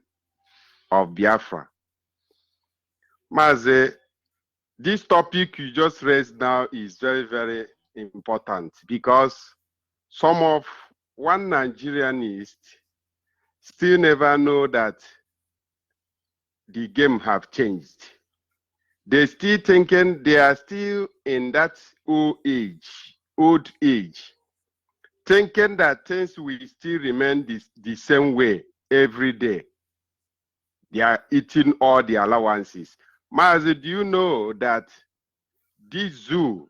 of Biafra. Mazi, this topic you just raised now is very, very important because one Nigerianist still never know that the game have changed. They still thinking they are still in that old age, thinking that things will still remain the same way every day. They are eating all the allowances. Mazi, do you know that this zoo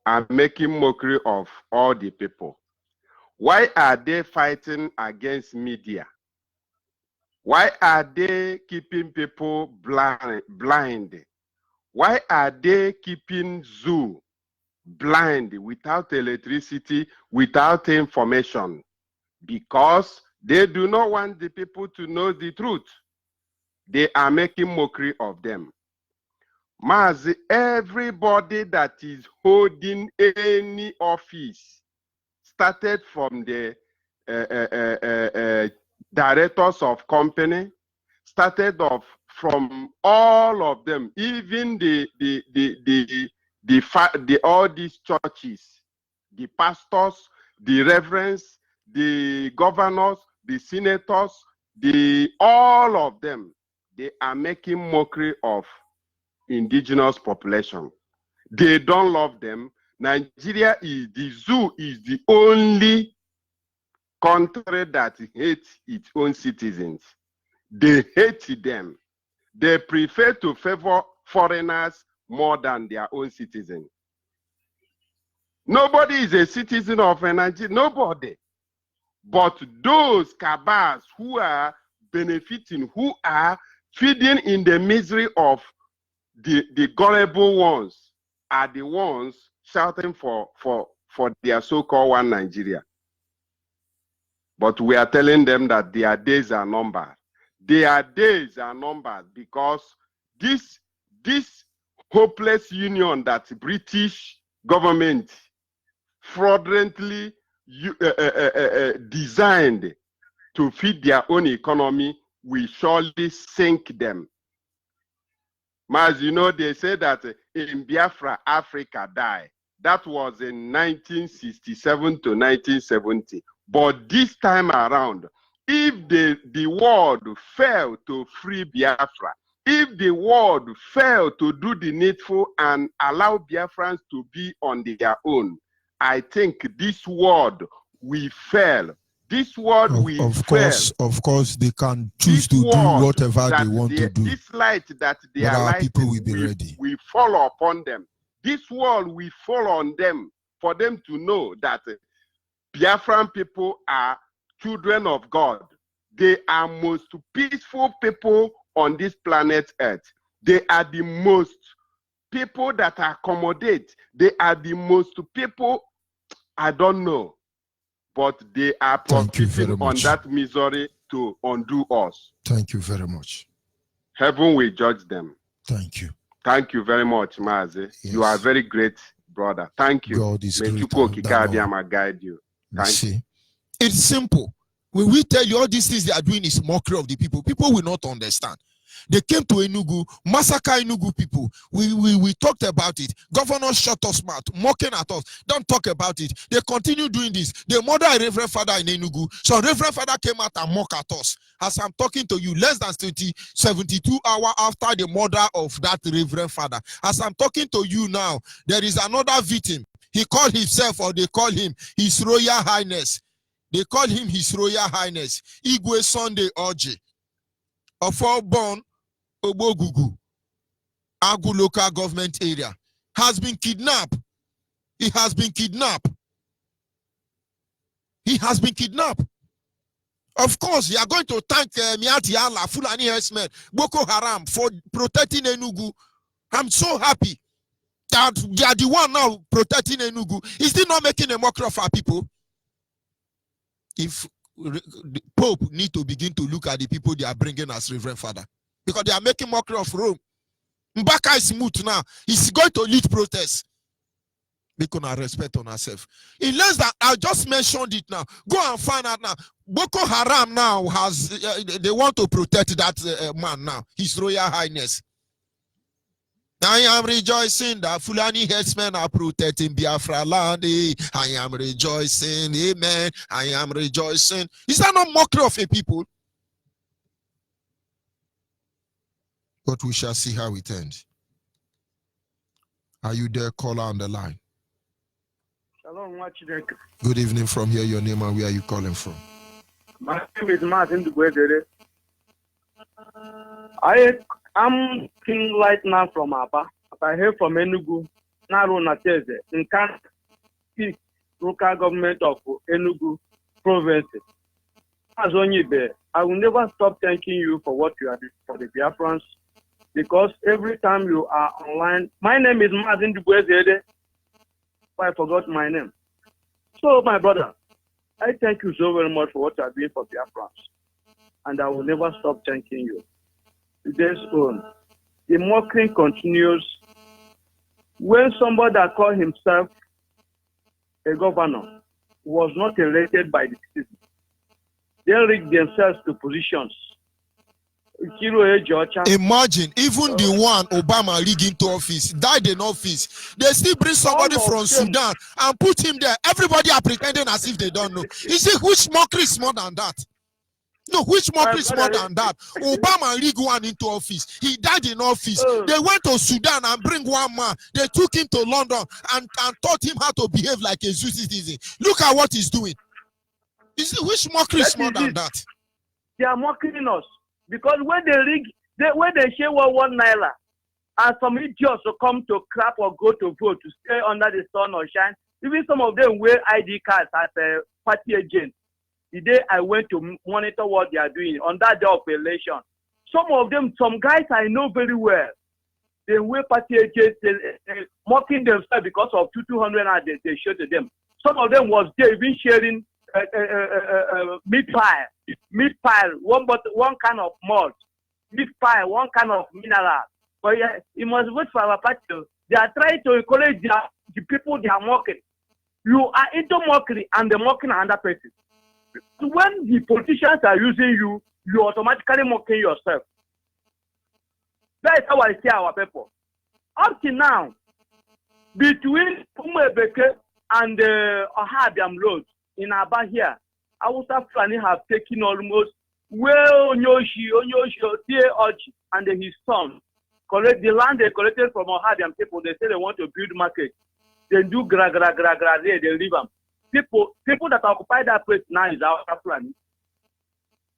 are making mockery of all the people? Why are they fighting against media? Why are they keeping people blind? Why are they keeping zoo blind without electricity, without information? Because they do not want the people to know the truth. They are making mockery of them. Mazi, everybody that is holding any office, started from the directors of company, started off from all of them, even all these churches, the pastors, the reverends, the governors, the senators, all of them, they are making mockery of indigenous population. They don't love them. Nigeria is the zoo is the only country that hates its own citizens. They hate them. They prefer to favor foreigners more than their own citizens. Nobody is a citizen of Nigeria, nobody. But those cabals who are benefiting, who are feeding in the misery of the gullible ones, are the ones shouting for their so-called one Nigeria. But we are telling them that their days are numbered. Their days are numbered because this hopeless union that British government fraudulently designed to feed their own economy will surely sink them. As you know, they say that in Biafra, Africa died. That was in 1967 to 1970. But this time around, if the world failed to free Biafra, if the world failed to do the needful and allow Biafrans to be on their own, I think this world will fail. This world will fail. Of course, they can choose to do whatever they want to do. This light that they are lighting people will be ready. Will fall upon them. This world will fall on them for them to know that Biafran people are children of God. They are most peaceful people on this planet Earth. They are the most people that accommodate. They are the most people, I don't know, but they are profiting on that misery to undo us. Thank you very much. heaven will judge them. Thank you. Thank you very much, Mazi. Yes. You are a very great brother. Thank you. God is May greater Chukwu than Okike all. Abiyama guide you. You Thank see, it's simple. When we tell you all these things they are doing is mockery of the people, people will not understand. They came to Enugu, massacre Enugu people. We talked about it. Governor shut us mouth, mocking at us. Don't talk about it. They continue doing this. They murder a reverend father in Enugu. So reverend father came out and mock at us. As I'm talking to you, less than 72 hours after the murder of that reverend father. As I'm talking to you now, there is another victim. He called himself, or they call him, His Royal Highness. They call him His Royal Highness Igwe Sunday Oji of Born Obogugu, Agu local government area, has been kidnapped. He has been kidnapped. He has been kidnapped. Of course, you are going to thank Miati Allah, Fulani herdsmen, Boko Haram for protecting Enugu. I'm so happy that they are the one now protecting Enugu. Is they not making a mockery of our people? If the Pope need to begin to look at the people they are bringing as Reverend Father, because they are making mockery of Rome. Mbaka is smooth now. He's going to lead protests. We cannot respect on ourselves. In less than, I just mentioned it now. Go and find out now. Boko Haram now has, they want to protect that man now. His Royal Highness. I am rejoicing that Fulani herdsmen are protecting Biafra land. I am rejoicing. Amen. I am rejoicing. Is that not mockery of a people? But we shall see how it ends. Are you there, caller on the line? Shalom, Wachidek. Good evening from here. Your name and where are you calling from? My name is Martin Dugwedere. I'm looking right now from Aba. I hear from Enugu, Naru Nateze, in Kanti, local government of Enugu province. As Onyibe, I will never stop thanking you for what you are doing for the Biafrans, because every time you are online, my name is Martin Dugwedere. I forgot my name. So, my brother, I thank you so very much for what you are doing for Biafrans, and I will never stop thanking you. Today's own. The mockery continues when somebody that called himself a governor was not elected by the citizens. They rigged themselves to positions. Imagine, even the one Obama rigged into office, died in office, they still bring somebody from Sudan and put him there. Everybody are pretending as if they don't know. You see, which mockery is more than that? No, which mockery is more than that? Obama rigged one into office. He died in office. They went to Sudan and bring one man. They took him to London and taught him how to behave like a citizen. Look at what he's doing. You see, which mockery is more than that? They are mocking us. Because when they rig, when they share 1 naira, and some idiots will come to clap or go to vote to stay under the sun or shine, even some of them wear ID cards as a party agent. The day I went to monitor what they are doing on that day of election, some of them, some guys I know very well, they wear party agents, they mocking themselves because of 200 and they show to them. Some of them was there even sharing meat pie, one kind of malt, meat pie, one kind of mineral. But yeah, you must vote for our party. They are trying to encourage the people they are mocking. You are into mockery and they're mocking another person. When the politicians are using you, you automatically mocking yourself. That is how I see our people. Up to now, between Umebeke and Ohabiam Road in Aba here, Awusa Fulani have taken almost Onyoshi, Oji, and his son. Collect the land they collected from Ohabiam people. They say they want to build market. They do gra there, they leave them. People that occupy that place now is Awusa Fulani.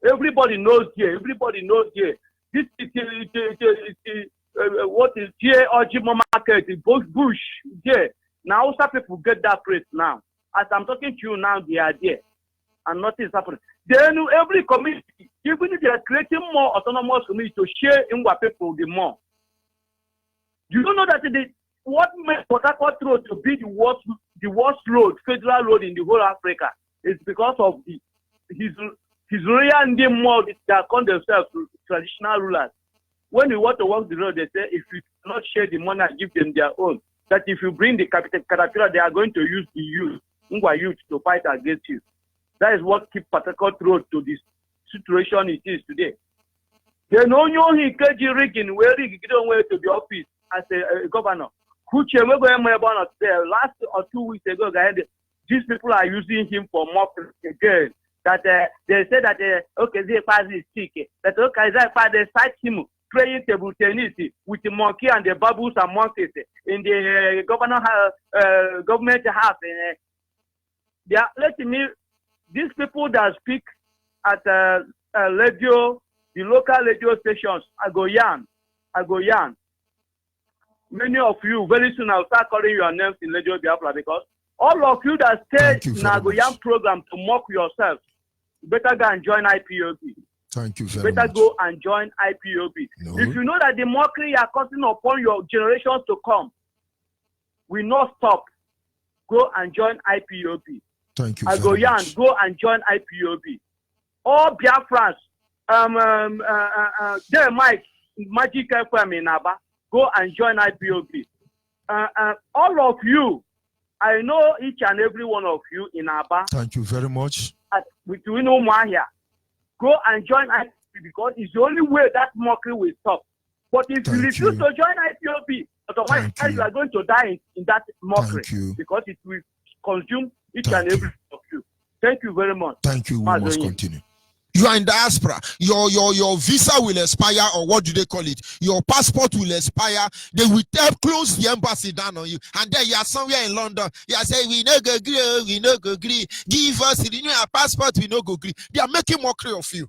Everybody knows here. Everybody knows here. This is what is here? Ojimo market, Bush here. Now Awusa people get that place now. As I'm talking to you now, they are there. And nothing is happening. Then every community, even if they are creating more autonomous community to share in what people the more. Do you know that what made Port Harcourt Road to be the worst road, federal road in the whole Africa, is because of his royal name more that call themselves traditional rulers. when you want to walk the road, they say if you not share the money and give them their own, that if you bring the caterpillar, they are going to use the youth, Ngwa youth, to fight against you. That is what keeps Port Harcourt Road to this situation it is today. They know he KG rigging where he get away to the office as a governor. Last or 2 weeks ago, these people are using him for mockery again. That they say that okay, they pass is sick. That okay, they cite him playing table tennis with the monkey and the baboons and monkeys in the government house. They are letting me. These people that speak at radio, the local radio stations, I go yarn. Many of you, very soon I'll start calling your names in Radio Biafra because all of you that stay in Agoyan program to mock yourself, better go and join IPOB. Thank you very Better much. go and join IPOB. No. If you know that the mockery you are causing upon your generations to come will not stop, go and join IPOB. Thank you I very go yarn, much. go and join IPOB. All Biafrans, there Mike, Magic FM in Aba, go and join IPOB. All of you, I know each and every one of you in Aba. Thank you very much. Between here, go and join IPOB because it's the only way that mockery will stop. But if you refuse to join IPOB, otherwise you are going to die in that mockery because it will consume each and every one of you. Thank you very much. Thank you. We must continue. You are in diaspora. Your visa will expire, or what do they call it? Your passport will expire. They will close the embassy down on you, and then you are somewhere in London. You are saying we no go agree, we no go agree. Give us renew our passport, we no go agree. They are making mockery of you.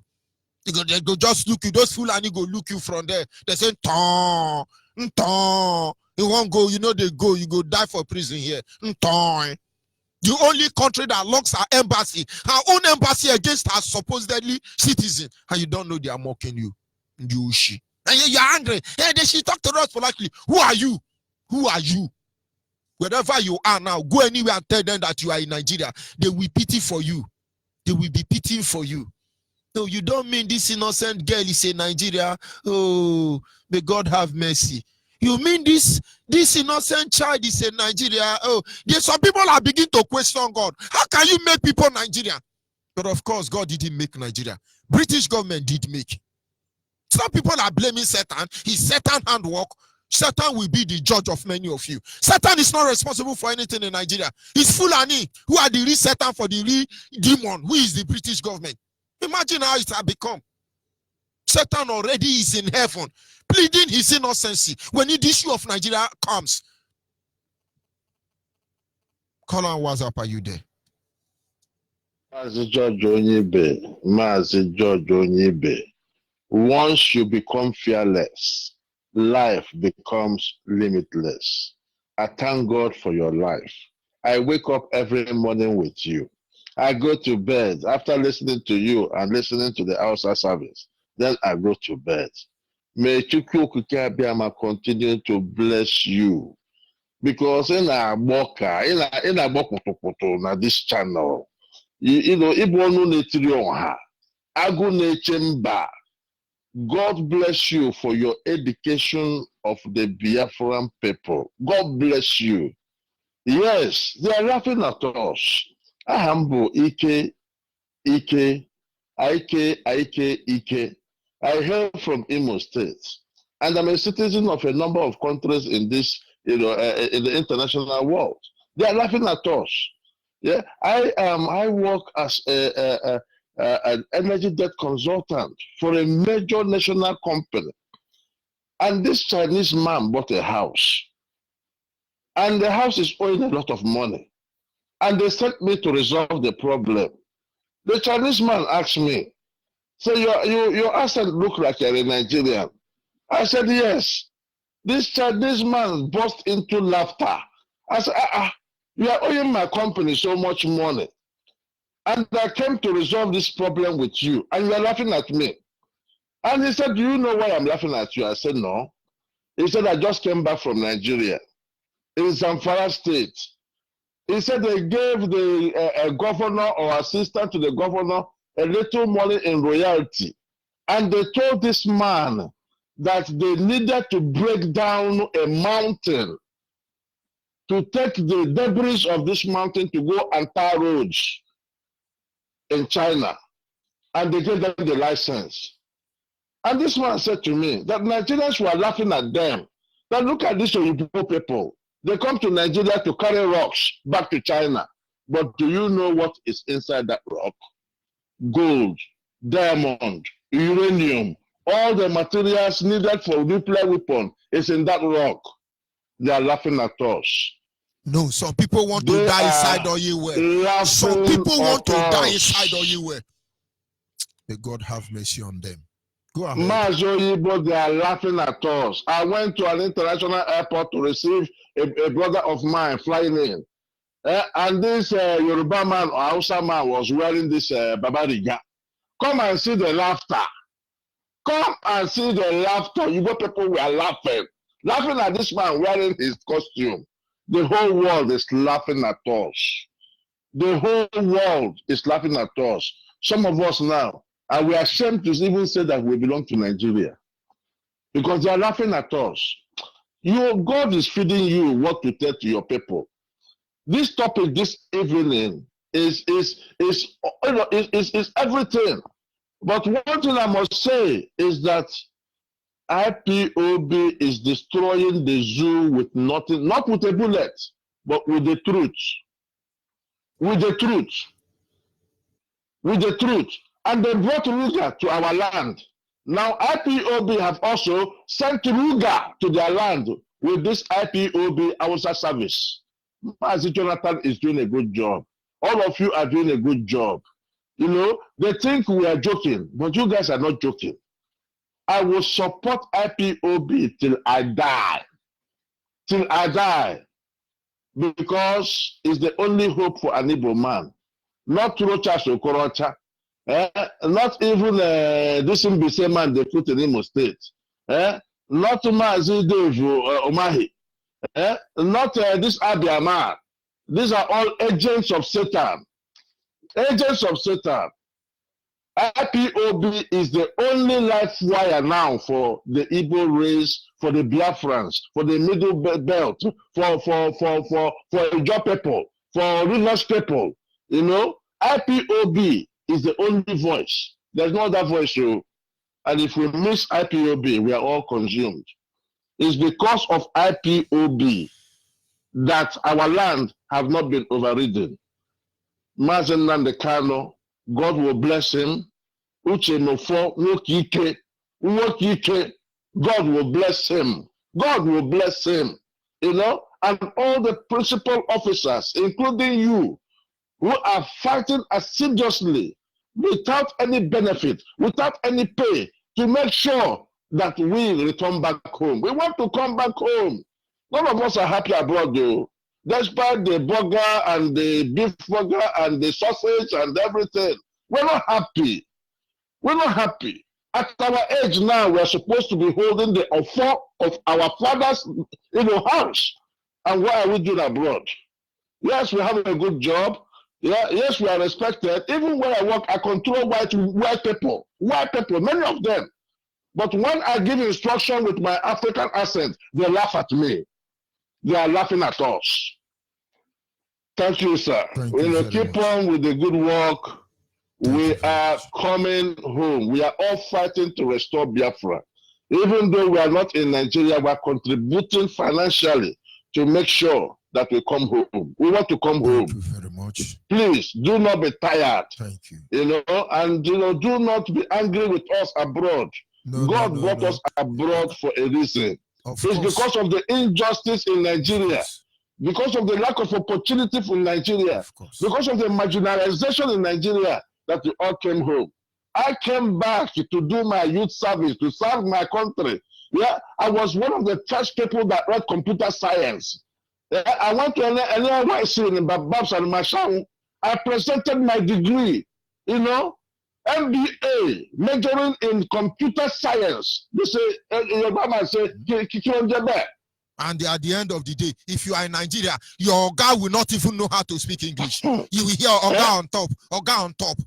They go just look you. Those Fulani go look you from there. They say ton. You won't go. You know they go. You go die for prison here. The only country that locks our embassy, our own embassy against our supposedly citizen, and you don't know they are mocking you. And you're angry. Hey, they should talk to us politely. Who are you? Who are you? Wherever you are now, go anywhere and tell them that you are in Nigeria. They will pity for you. They will be pitying for you. No, you don't mean this innocent girl is in Nigeria. Oh, may God have mercy. You mean this innocent child is in Nigeria? Oh, there's some people are beginning to question God. How can you make people Nigerian? But of course, God didn't make Nigeria. British government did make. Some people are blaming Satan. His Satan handwork. Satan will be the judge of many of you. Satan is not responsible for anything in Nigeria. It's Fulani who are the real Satan for the real demon, who is the British government. Imagine how it has become. Satan already is in heaven, pleading his innocency when the issue of Nigeria comes. Call on WhatsApp, are you there? Mazi George Onyibe. Once you become fearless, life becomes limitless. I thank God for your life. I wake up every morning with you. I go to bed after listening to you and listening to the Hausa service. Then I go to bed. May Chukwu Okike Abiama continue to bless you. Because in a na this channel, you know, God bless you for your education of the Biafran people. God bless you. Yes, they are laughing at us. Ahambo Ike. I hail from Imo State, and I'm a citizen of a number of countries in this, in the international world. They are laughing at us. Yeah, I work as an energy debt consultant for a major national company, and this Chinese man bought a house, and the house is owing a lot of money, and they sent me to resolve the problem. The Chinese man asked me, "So your accent look like you're a Nigerian?" I said, "Yes." This Chinese man burst into laughter. I said, "You are owing my company so much money, and I came to resolve this problem with you, and you are laughing at me." And he said, "Do you know why I'm laughing at you?" I said, "No." He said, "I just came back from Nigeria, in Zamfara State." He said they gave the governor or assistant to the governor a little money in royalty. And they told this man that they needed to break down a mountain to take the debris of this mountain to go and tar roads in China. And they gave them the license. And this man said to me that Nigerians were laughing at them. That look at these Oyibo people. They come to Nigeria to carry rocks back to China. But do you know what is inside that rock? Gold, diamond, uranium, all the materials needed for nuclear weapon is in that rock. They are laughing at us. No, some people want to die inside Oyiwe. Some people want to die inside Oyiwe. May God have mercy on them. Go ahead. Mazoyibo, they are laughing at us. I went to an international airport to receive a brother of mine flying in. And this Yoruba man or Hausa man was wearing this Babariga. Come and see the laughter. Come and see the laughter. Yoruba people were laughing. Laughing at this man wearing his costume. The whole world is laughing at us. The whole world is laughing at us. Some of us now, and we are ashamed to even say that we belong to Nigeria. Because they are laughing at us. God is feeding you what to tell to your people. This topic this evening is everything. But one thing I must say is that IPOB is destroying the zoo with nothing, not with a bullet, but with the truth. With the truth. With the truth. And they brought Ruga to our land. Now IPOB have also sent Ruga to their land with this IPOB Hausa service. Mazi Jonathan is doing a good job. All of you are doing a good job. You know, they think we are joking, but you guys are not joking. I will support IPOB till I die. Till I die. Because it's the only hope for an Igbo man. Not Rocha Sokorocha. Not even this Mbise man they put in Imo State. Not Mazi Dave Omahi. Not this Abiyama. These are all agents of Satan. Agents of Satan. IPOB is the only life wire now for the Igbo race, for the Biafrans, for the Middle Belt, for Ijaw people, for Rivers people. You know, IPOB is the only voice. There's no other voice. And if we miss IPOB, we are all consumed. It's because of IPOB that our land have not been overridden. Mazi Nnamdi Kanu, God will bless him. Uche Nofo, Nwokike, God will bless him. God will bless him. You know, and all the principal officers, including you, who are fighting assiduously without any benefit, without any pay, to make sure that we return back home. We want to come back home. None of us are happy abroad, though. Despite the burger and the beef burger and the sausage and everything, we're not happy. We're not happy. At our age now, we're supposed to be holding the offer of our father's house. And what are we doing abroad? Yes, we have a good job. Yeah, yes, we are respected. Even where I work, I control white people, many of them. But when I give instruction with my African accent, they laugh at me. They are laughing at us. Thank you, sir. We'll keep on with the good work. We are coming home. We are all fighting to restore Biafra. Even though we are not in Nigeria, we are contributing financially to make sure that we come home. We want to come home. Thank you very much. Please do not be tired. Thank you. And do not be angry with us abroad. God brought us abroad for a reason. It's because of the injustice in Nigeria, because of the lack of opportunity in Nigeria, because of the marginalization in Nigeria that we all came home. I came back to do my youth service, to serve my country. Yeah, I was one of the first people that read computer science. Yeah, I went to NYC in Babs and Mashau. I presented my degree, MBA, majoring in computer science. They say, Obama say, and at the end of the day, if you are in Nigeria, your guy will not even know how to speak English. You will hear Oga on top, Oga on top.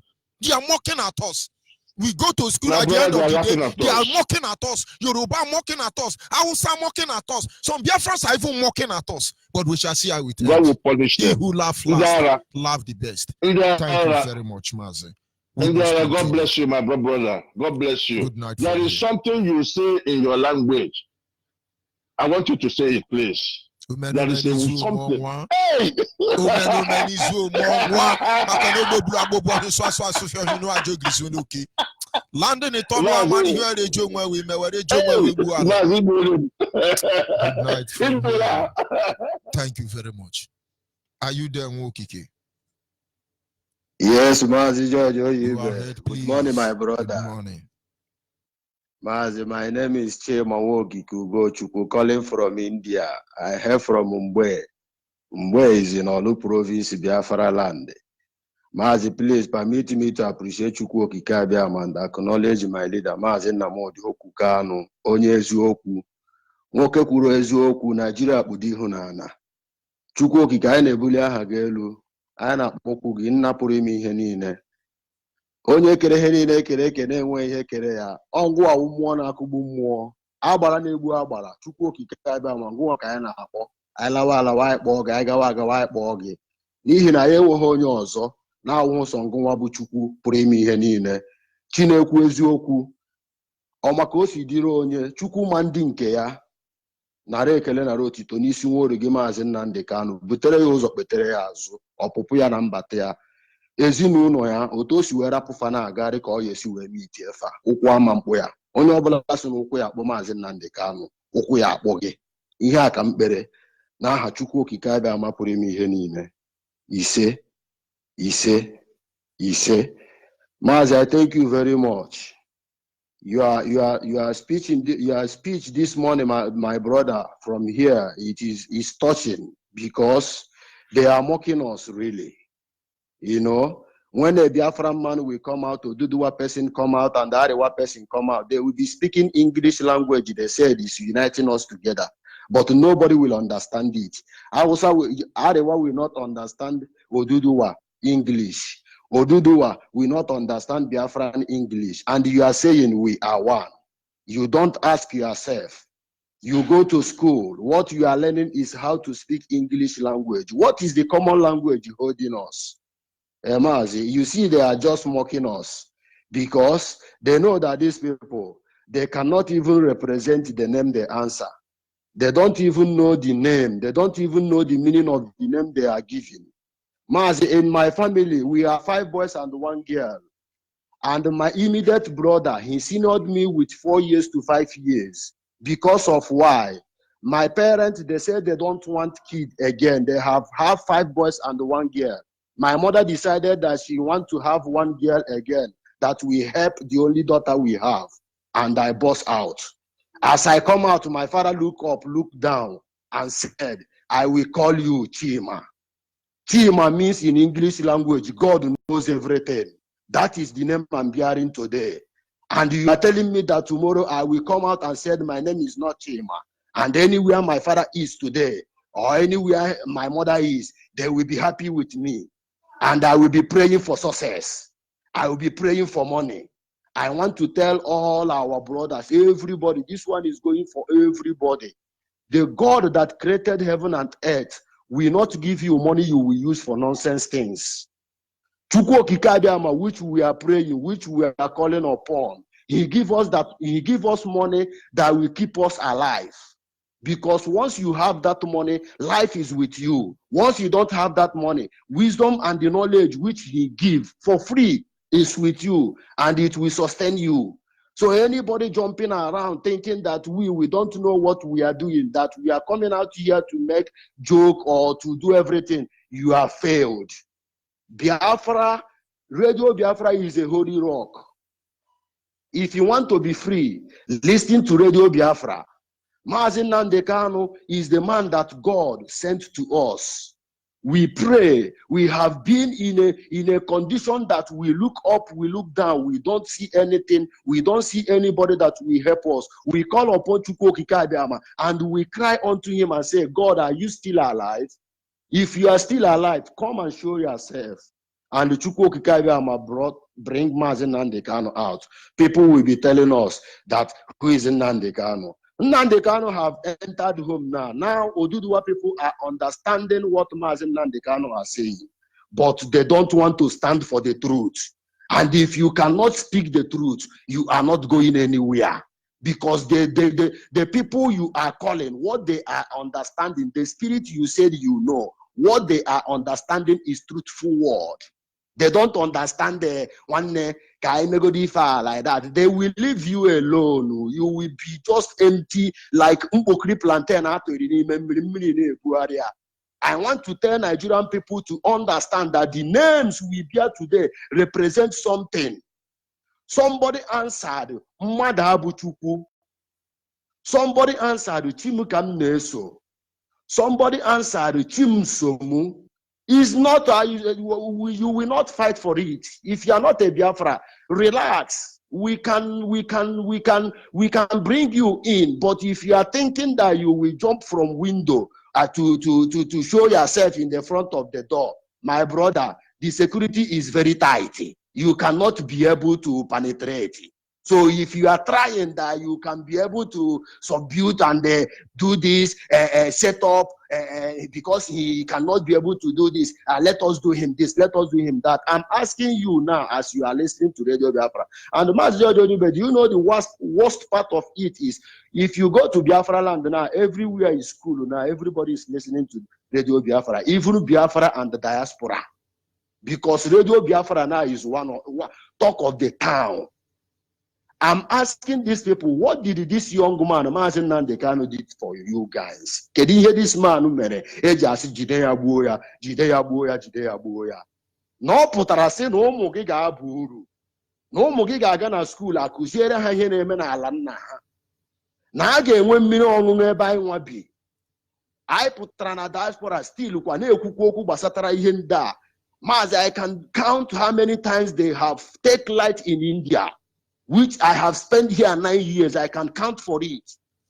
They are mocking at us. We go to school My at the end brothers of are the day, laughing at they are us. mocking at us. Yoruba mocking at us. Hausa mocking at us. Some Biafrans are even mocking at us. But we shall see how it God ends. will punish He them. who laughs last, Ndara, laugh the best. Thank you Ndara, very much, Mazi. We must Ndara, God continue. bless you, my brother. God bless you. Good night There from is here. something you say in your language. I want you to say it, please. There is something. Hey! Landing it on Mazi. one here, the Joe where we may Good night from here. Thank you very much. Are you there, Nwokike? Yes, Mazi George. Go ahead, please. Good morning, my brother. Good morning. Mazi, my name is Chema Wogi Kugochukwu, calling from India. I hail from Mumbai. Mumbai is in Olu province, Biafra land. Mazi, please permit me to appreciate Chukwu Okike Abiama and acknowledge my leader, Mazi Nnamdi Okukanu, onye eziokwu. Nwoke kwuru eziokwu, Nigeria kpụrụ ihu n'ala. Chukwu Okike, anyị na-ebuli aha gị elu. Anyị na-akpọkwu gị, nna pụrụ ime ihe niile. Onye kere ihe niile ekere eke na-enwe ihe kere ya. Ọngwụ awụ mmụọ na-akụgbu mmụọ. Agbara na-egbu agbara. Chukwu Okike Abiama ngwụọ ka anyị na-akpọ. Anyị lawa alawa anyị kpọọ gị, anyị gawa agawa anyị kpọọ gị. N'ihi na ya enweghị onye ọzọ na-awụ nsọ ngụnwa bụ Chukwu pụrụ ime ihe niile. Chinekwu eziokwu. Ọma ka o si dịrị onye Chukwu ma ndị nke ya. Nara ekele nara otito n'isi nwaoru gị Maazị Nnamdi Kanu, butere ya ụzọ kpetere ya azụ, ọpụpụ ya na mbata ya, ezinụlọ ya, otu o si wee rapụfa na-agagharị ka ọ ya esi wee mee iti efa, ụkwụ ama mkpụ ya. Onye ọbụla sị na ụkwụ ya akpọ Maazị Nnamdi Kanu, ụkwụ ya akpọ gị. Ihe a ka mkpere n'aha Chukwu Okike Abiama pụrụ ime ihe niile. Ise, ise, ise. Maazị, I thank you very much. Your speech this morning, my brother, from here, is touching because they are mocking us, really. You know, when a Biafran man will come out, or Duduwa person come out, and the Arewa person come out, they will be speaking English language. They said is uniting us together, but nobody will understand it. Arewa will not understand Oduduwa English. Oduduwa will not understand Biafran English, and you are saying we are one. You don't ask yourself. You go to school, what you are learning is how to speak English language. What is the common language holding us? Mazi, you see, they are just mocking us because they know that these people, they cannot even represent the name they answer. They don't even know the name. They don't even know the meaning of the name they are giving. Mazi, in my family, we are 5 boys and 1 girl. And my immediate brother, he seniored me with 4 years to 5 years. Because of why? My parents, they said they don't want kids again. They have 5 boys and 1 girl. My mother decided that she wants to have 1 girl again, that we help the only daughter we have. And I burst out. As I come out, my father looked up, looked down, and said, I will call you Chima. Chima means in English language, God knows everything. That is the name I'm bearing today. And you are telling me that tomorrow I will come out and say my name is not Chima. And anywhere my father is today, or anywhere my mother is, they will be happy with me. And I will be praying for success. I will be praying for money. I want to tell all our brothers, everybody, this one is going for everybody. The God that created heaven and earth will not give you money you will use for nonsense things. Chukwu Okike Abiama, which we are praying, which we are calling upon, he give us money that will keep us alive. Because once you have that money, life is with you. Once you don't have that money, wisdom and the knowledge which he gives for free is with you, and it will sustain you. So anybody jumping around thinking that we don't know what we are doing, that we are coming out here to make joke or to do everything, you have failed. Biafra, Radio Biafra is a holy rock. If you want to be free, listen to Radio Biafra. Maazị Nnamdi Kanu is the man that God sent to us. We pray. We have been in a condition that we look up, we look down, we don't see anything, we don't see anybody that will help us. We call upon Chukwu Okike Abiama and we cry unto him and say, God, are you still alive? If you are still alive, come and show yourself. and the Chukwu Okike Abiama bring Mazi Nnamdi Kanu out, people will be telling us that who is Nnamdi Kanu. Nnamdi Kanu have entered home now. Now Oduduwa people are understanding what Mazi Nnamdi Kanu are saying, but they don't want to stand for the truth. And if you cannot speak the truth, you are not going anywhere. Because the people you are calling, what they are understanding, the spirit you said you know, what they are understanding is truthful word. They don't understand the one like that. They will leave you alone. You will be just empty like Mpokri plantain. I want to tell Nigerian people to understand that the names we bear today represent something. Somebody answered Madabu Chukwu. Somebody answered Chimukam Neso. Somebody answered Chimsomu. Is not you will not fight for it. If you are not a Biafra, relax. We can bring you in. But if you are thinking that you will jump from window to show yourself in the front of the door, my brother, the security is very tight. You cannot be able to penetrate. So if you are trying that, you can be able to subdue and do this, set up, because he cannot be able to do this. Let us do him this, let us do him that. I'm asking you now as you are listening to Radio Biafra. And do you know the worst part of it is, if you go to Biafra land now, everywhere is cool now, everybody is listening to Radio Biafra, even Biafra and the diaspora. Because Radio Biafra now is one talk of the town. I'm asking these people, what did this young man, Mazi Nnamdi Kanu, did for you guys? Can you hear this man? No putarasi no mugiga buru. No mugiga gana school akuziere ha ihe na-eme na ala nna ha. Na aga enwe mmiri ọṅụṅụ ebe anyị nwa bi. Anyị pụtara na diaspora still kwa na-ekwukwu okwu gbasatara ihe ndị a. Mazi, I can count how many times they have taken light in India, which I have spent here 9 years. I can count for it.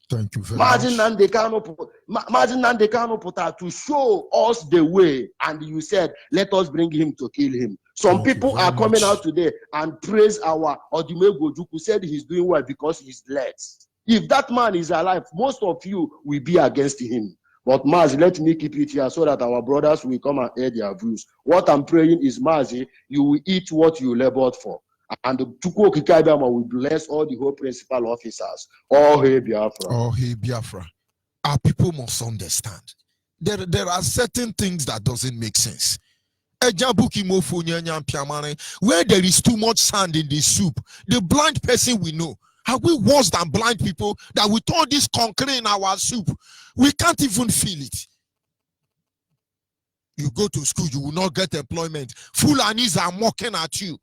Thank you very much. Mazi Nnamdi Kanu put out to show us the way, and you said, let us bring him to kill him. Some people are coming out today and praise our Odumegwu Ojukwu, said he's doing well because he's blessed. If that man is alive, most of you will be against him. But Mazi, let me keep it here so that our brothers will come and hear their views. What I'm praying is, Mazi, you will eat what you labored for. And the Chukwu Okike Abiama will bless all the whole principal officers. All hail Biafra. All hail Biafra. Our people must understand. There are certain things that doesn't make sense. Where there is too much sand in the soup, the blind person we know. Are we worse than blind people that with all this concrete in our soup, we can't even feel it? You go to school, you will not get employment. Fulanis are mocking at you.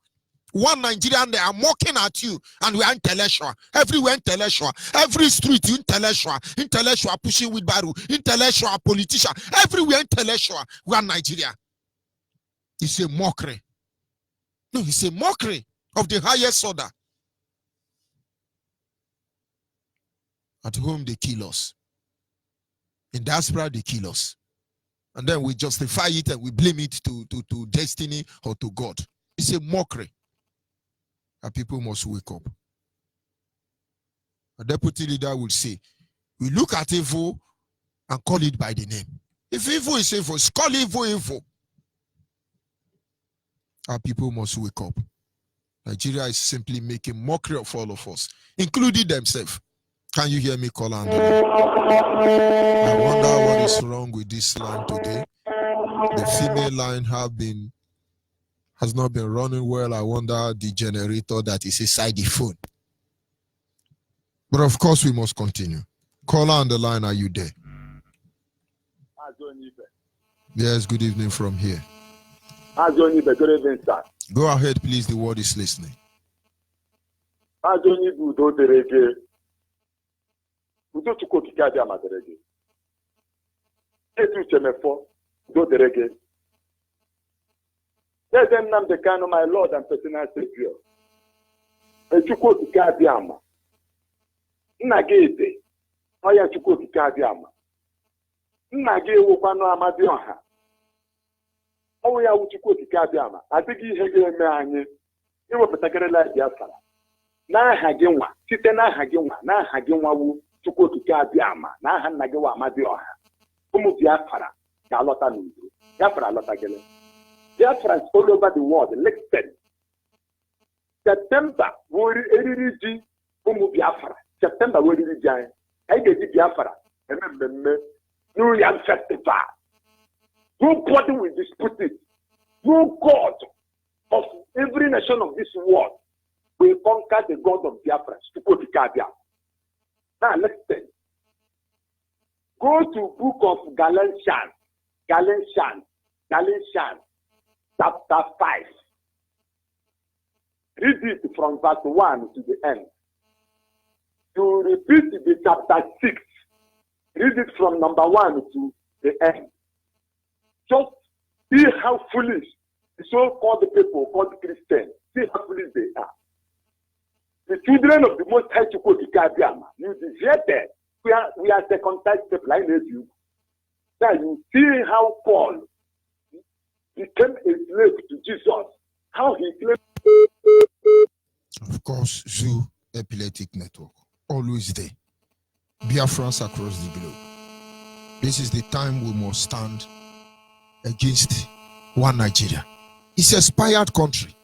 One Nigerian, they are mocking at you, and we are intellectual. Everywhere intellectual. Every street intellectual. Intellectual pushing with baru. Intellectual politician. Everywhere intellectual. We are Nigeria. It's a mockery. No, it's a mockery of the highest order. At home, they kill us. In diaspora, they kill us. And then we justify it and we blame it to destiny or to God. It's a mockery. And people must wake up. A deputy leader will say, we look at evil and call it by the name. If evil is evil, call evil evil. Our people must wake up. Nigeria is simply making mockery of all of us, including themselves. Can you hear me, Kola? I wonder what is wrong with this line today. The female line has not been running well. I wonder the generator that is inside the phone. But of course, we must continue. Caller on the line, are you there? Yes, good evening from here. Good evening, sir. Go ahead, please. The word is listening. Let them name the kind of my Lord and personal Savior. Chukwu Okike Abiama. Nna gị ede, ọya Chukwu Okike Abiama. Nna gị ewukwanụ Amadioha. ọnwụ ya wụ Chukwu okike abịa ma adịghị ihe ga-eme anyị iwepụtakarịla Biafra n'aha gị nwa site n'aha gị nwa n'aha gị nwa wu Chukwu okike abịa ma n'aha nna gị wa Amadioha ụmụ Biafra ga-alọta n'udo. Biafra alọtagịrị. Biafra is all over the world. Listen. September were eriri ji ụmụ Biafra. September were eriri ji anyị. Anyị ga-eji Biafra eme mmemme New Yam Festival. Nobody will dispute it. No God of every nation of this world will conquer the God of Biafra. Now listen. Go to book of Galatians, chapter 5. Read it from verse 1 to the end. You repeat the chapter 6. Read it from number 1 to the end. Just see how foolish the so-called people called Christians, see how foolish they are. The children of the Most High Chukwuka, you deserted. We are second-class people like you. Now you see how Paul became a slave to Jesus. How he claimed. Of course, Zoo Epileptic Network, always there. Biafrans across the globe. This is the time we must stand against one Nigeria. It's a aspired country.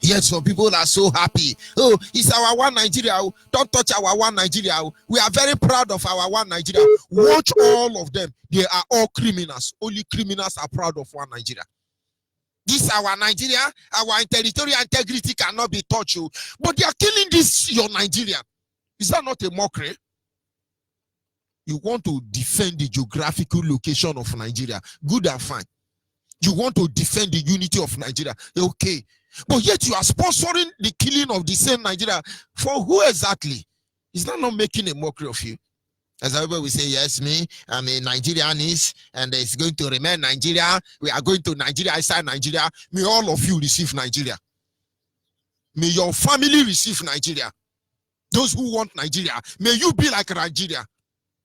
Yet some people are so happy. Oh, it's our one Nigeria. Don't touch our one Nigeria. We are very proud of our one Nigeria. Watch all of them. They are all criminals. Only criminals are proud of one Nigeria. This our Nigeria, our territorial integrity cannot be touched. But they are killing this your Nigeria. Is that not a mockery? You want to defend the geographical location of Nigeria. Good and fine. You want to defend the unity of Nigeria. Okay. But yet you are sponsoring the killing of the same Nigeria. For who exactly? Is that not making a mockery of you? As everybody will say, yes, me, I'm a Nigerianist, and it's going to remain Nigeria. We are going to Nigeria, outside Nigeria. May all of you receive Nigeria. May your family receive Nigeria. Those who want Nigeria, may you be like Nigeria.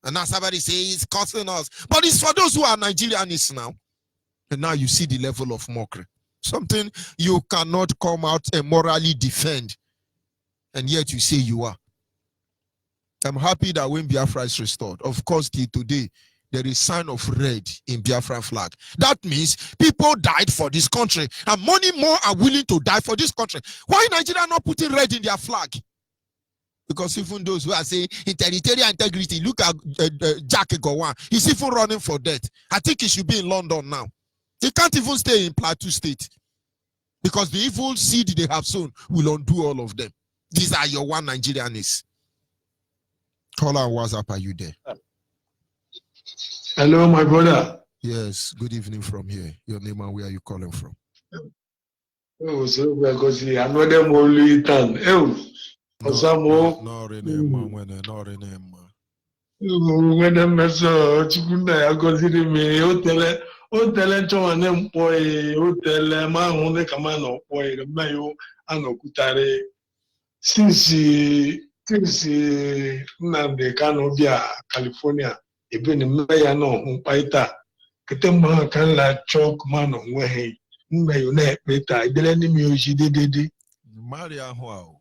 And now somebody says it's costing us. But it's for those who are Nigerianists now. And now you see the level of mockery. Something you cannot come out and morally defend. And yet you say you are. I'm happy that when Biafra is restored, of course, till today, there is sign of red in Biafra flag. That means people died for this country. And many more are willing to die for this country. Why Nigeria not putting red in their flag? Because even those who are saying in territorial integrity, look at Jack Gowan. He's even running for death. I think he should be in London now. He can't even stay in Plateau State. Because the evil seed they have sown will undo all of them. These are your one Nigerianists. Caller on WhatsApp, are you there? Hello, my brother. Yes, good evening from here. Your name and where are you calling from? Oh, so because another only time. Oh, Osamo. No, when the message, Chikunda, I consider me, hotel, Choanem boy, hotel, man, Kamano, boy, the Mayo, and Okutare. Since Nnamdi Kanu bia California, even in Maya no Paita, Ketema can la chalk man on way. Mayo net beta, I didn't music did. Maria Hoa.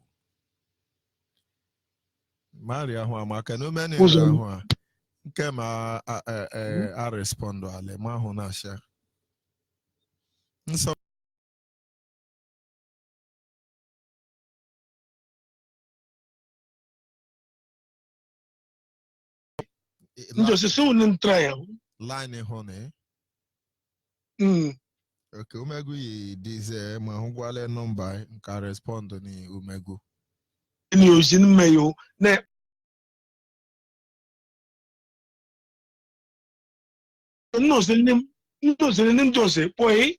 Maria Hoa, Macano many Hoa. Came a respond to Ale Mahonasha. So just soon trial. Line honey. Okay, Umegu this Mahungwale number can respond to ni Umegu. News in Mayo, ne. No, the name Joseph, boy,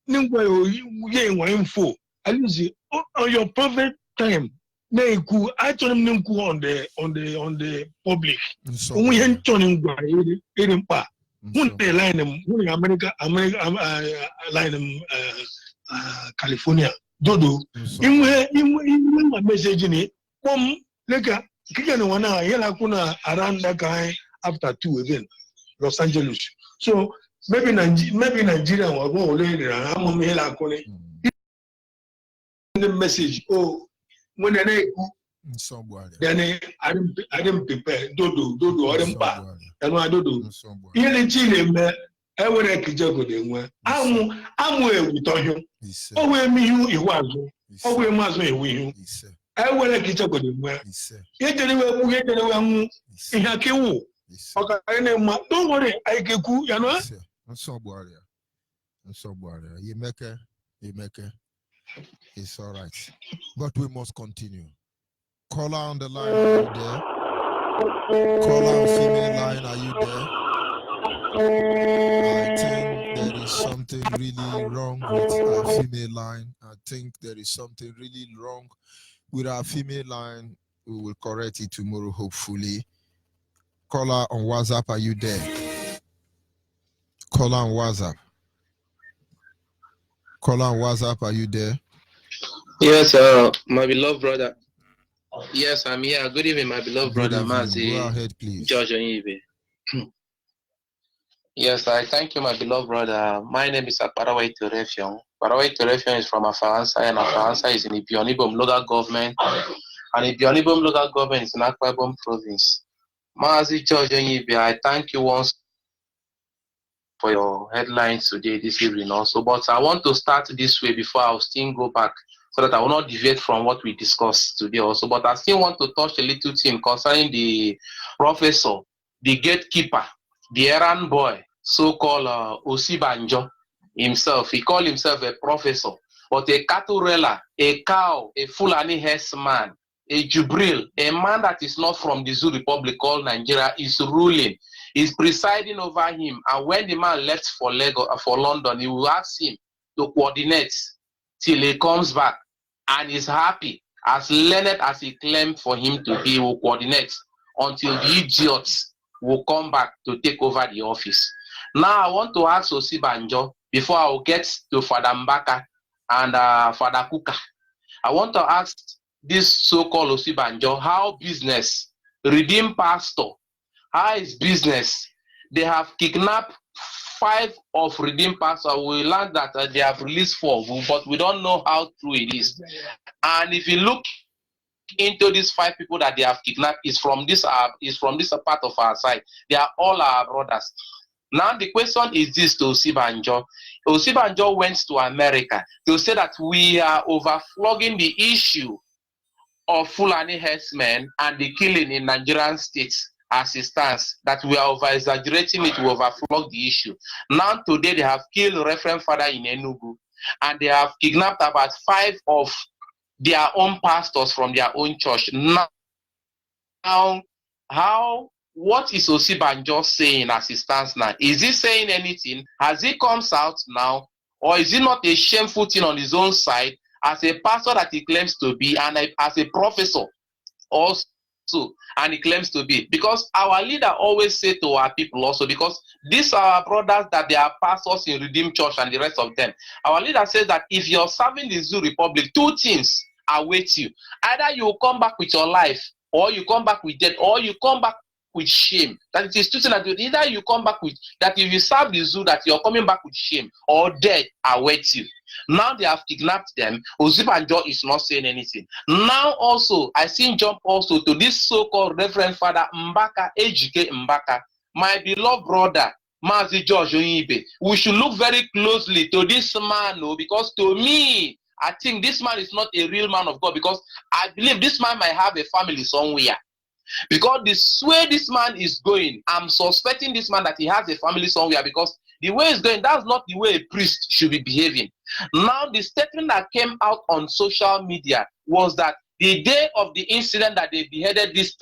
Nimbo, ye info. I lose on your perfect time. I told him on the public. We ain't turning by it pa. When they line them, America line them California. Dodo. In my message in it, like a kick one yellow kuna around that guy after 2 again, Los Angeles. So maybe Nigeria will go later. I'm on me like the message. Oh, when I then I didn't prepare. Dodo, or empa. And I do. Here Chile, I will make a joke with him. I'm well with him. Oh, where me you was. Oh, we must be with you. I will make a joke with him. Yet anyway, we get away in a queue. Okay, don't worry, I get cool, you know. I'm so worried. You make it. It's all right. But we must continue. Caller on the line, are you there? Caller on female line, are you there? I think there is something really wrong with our female line. I think there is something really wrong with our female line. We will correct it tomorrow, hopefully. Caller on WhatsApp, are you there? Caller on WhatsApp. Caller on WhatsApp, are you there? Yes, my beloved brother. Yes, I'm here. Good evening, my beloved brother, Mazi. Go ahead, please. George Onyibe. Yes, I thank you, my beloved brother. My name is Akparawai Terefion. Akparawai Terefion is from Afaransa, and Afaransa is in Ibionibom local government. And Ibionibom local government is in Akwa Ibom province. Mazi George Onyibe, I thank you once for your headlines today, this evening also. But I want to start this way before I'll still go back, so that I will not deviate from what we discussed today also. But I still want to touch a little thing concerning the professor, the gatekeeper, the errand boy, so-called Osibanjo himself. He called himself a professor, but a cattle railer, a cow, a Fulani herdsman, a Jubril, a man that is not from the Zoo Republic called Nigeria, is ruling, is presiding over him. And when the man left for London, he will ask him to coordinate till he comes back, and is happy, as learned as he claimed for him to be, will coordinate until the idiots will come back to take over the office. Now I want to ask Osibanjo, before I will get to Father Mbaka and Father Kuka, I want to ask this so-called Osibanjo, how business, Redeemed Pastor, how is business? They have kidnapped 5 of Redeemed Pastor. We learned that they have released 4, but we don't know how true it is. And if you look into these 5 people that they have kidnapped, is from this part of our side. They are all our brothers. Now the question is this to Osibanjo. Osibanjo went to America to say that we are overflogging the issue of Fulani herdsmen and the killing in Nigerian states as it stands, that we are over-exaggerating it, we overflog the issue. Now today they have killed Reverend Father in Enugu, and they have kidnapped about 5 of their own pastors from their own church. Now, what is Osibanjo saying as it stands now? Is he saying anything? Has he comes out now? Or is it not a shameful thing on his own side as a pastor that he claims to be, and as a professor also, and he claims to be? Because our leader always say to our people also, because these are our brothers that they are pastors in Redeemed Church and the rest of them. Our leader says that if you're serving the Zoo Republic, 2 things await you. Either you come back with your life, or you come back with death, or you come back with shame. That it is 2 things that either you come back with, that if you serve the zoo, that you're coming back with shame, or death awaits you. Now they have kidnapped them. Osibanjo is not saying anything. Now also, I see jump also to this so-called Reverend Father Mbaka, Ejike Mbaka, my beloved brother, Mazi George Onyibe. We should look very closely to this man, because to me, I think this man is not a real man of God, because I believe this man might have a family somewhere. Because the way this man is going, I'm suspecting this man that he has a family somewhere, because the way he's going, that's not the way a priest should be behaving. Now, the statement that came out on social media was that the day of the incident that they beheaded this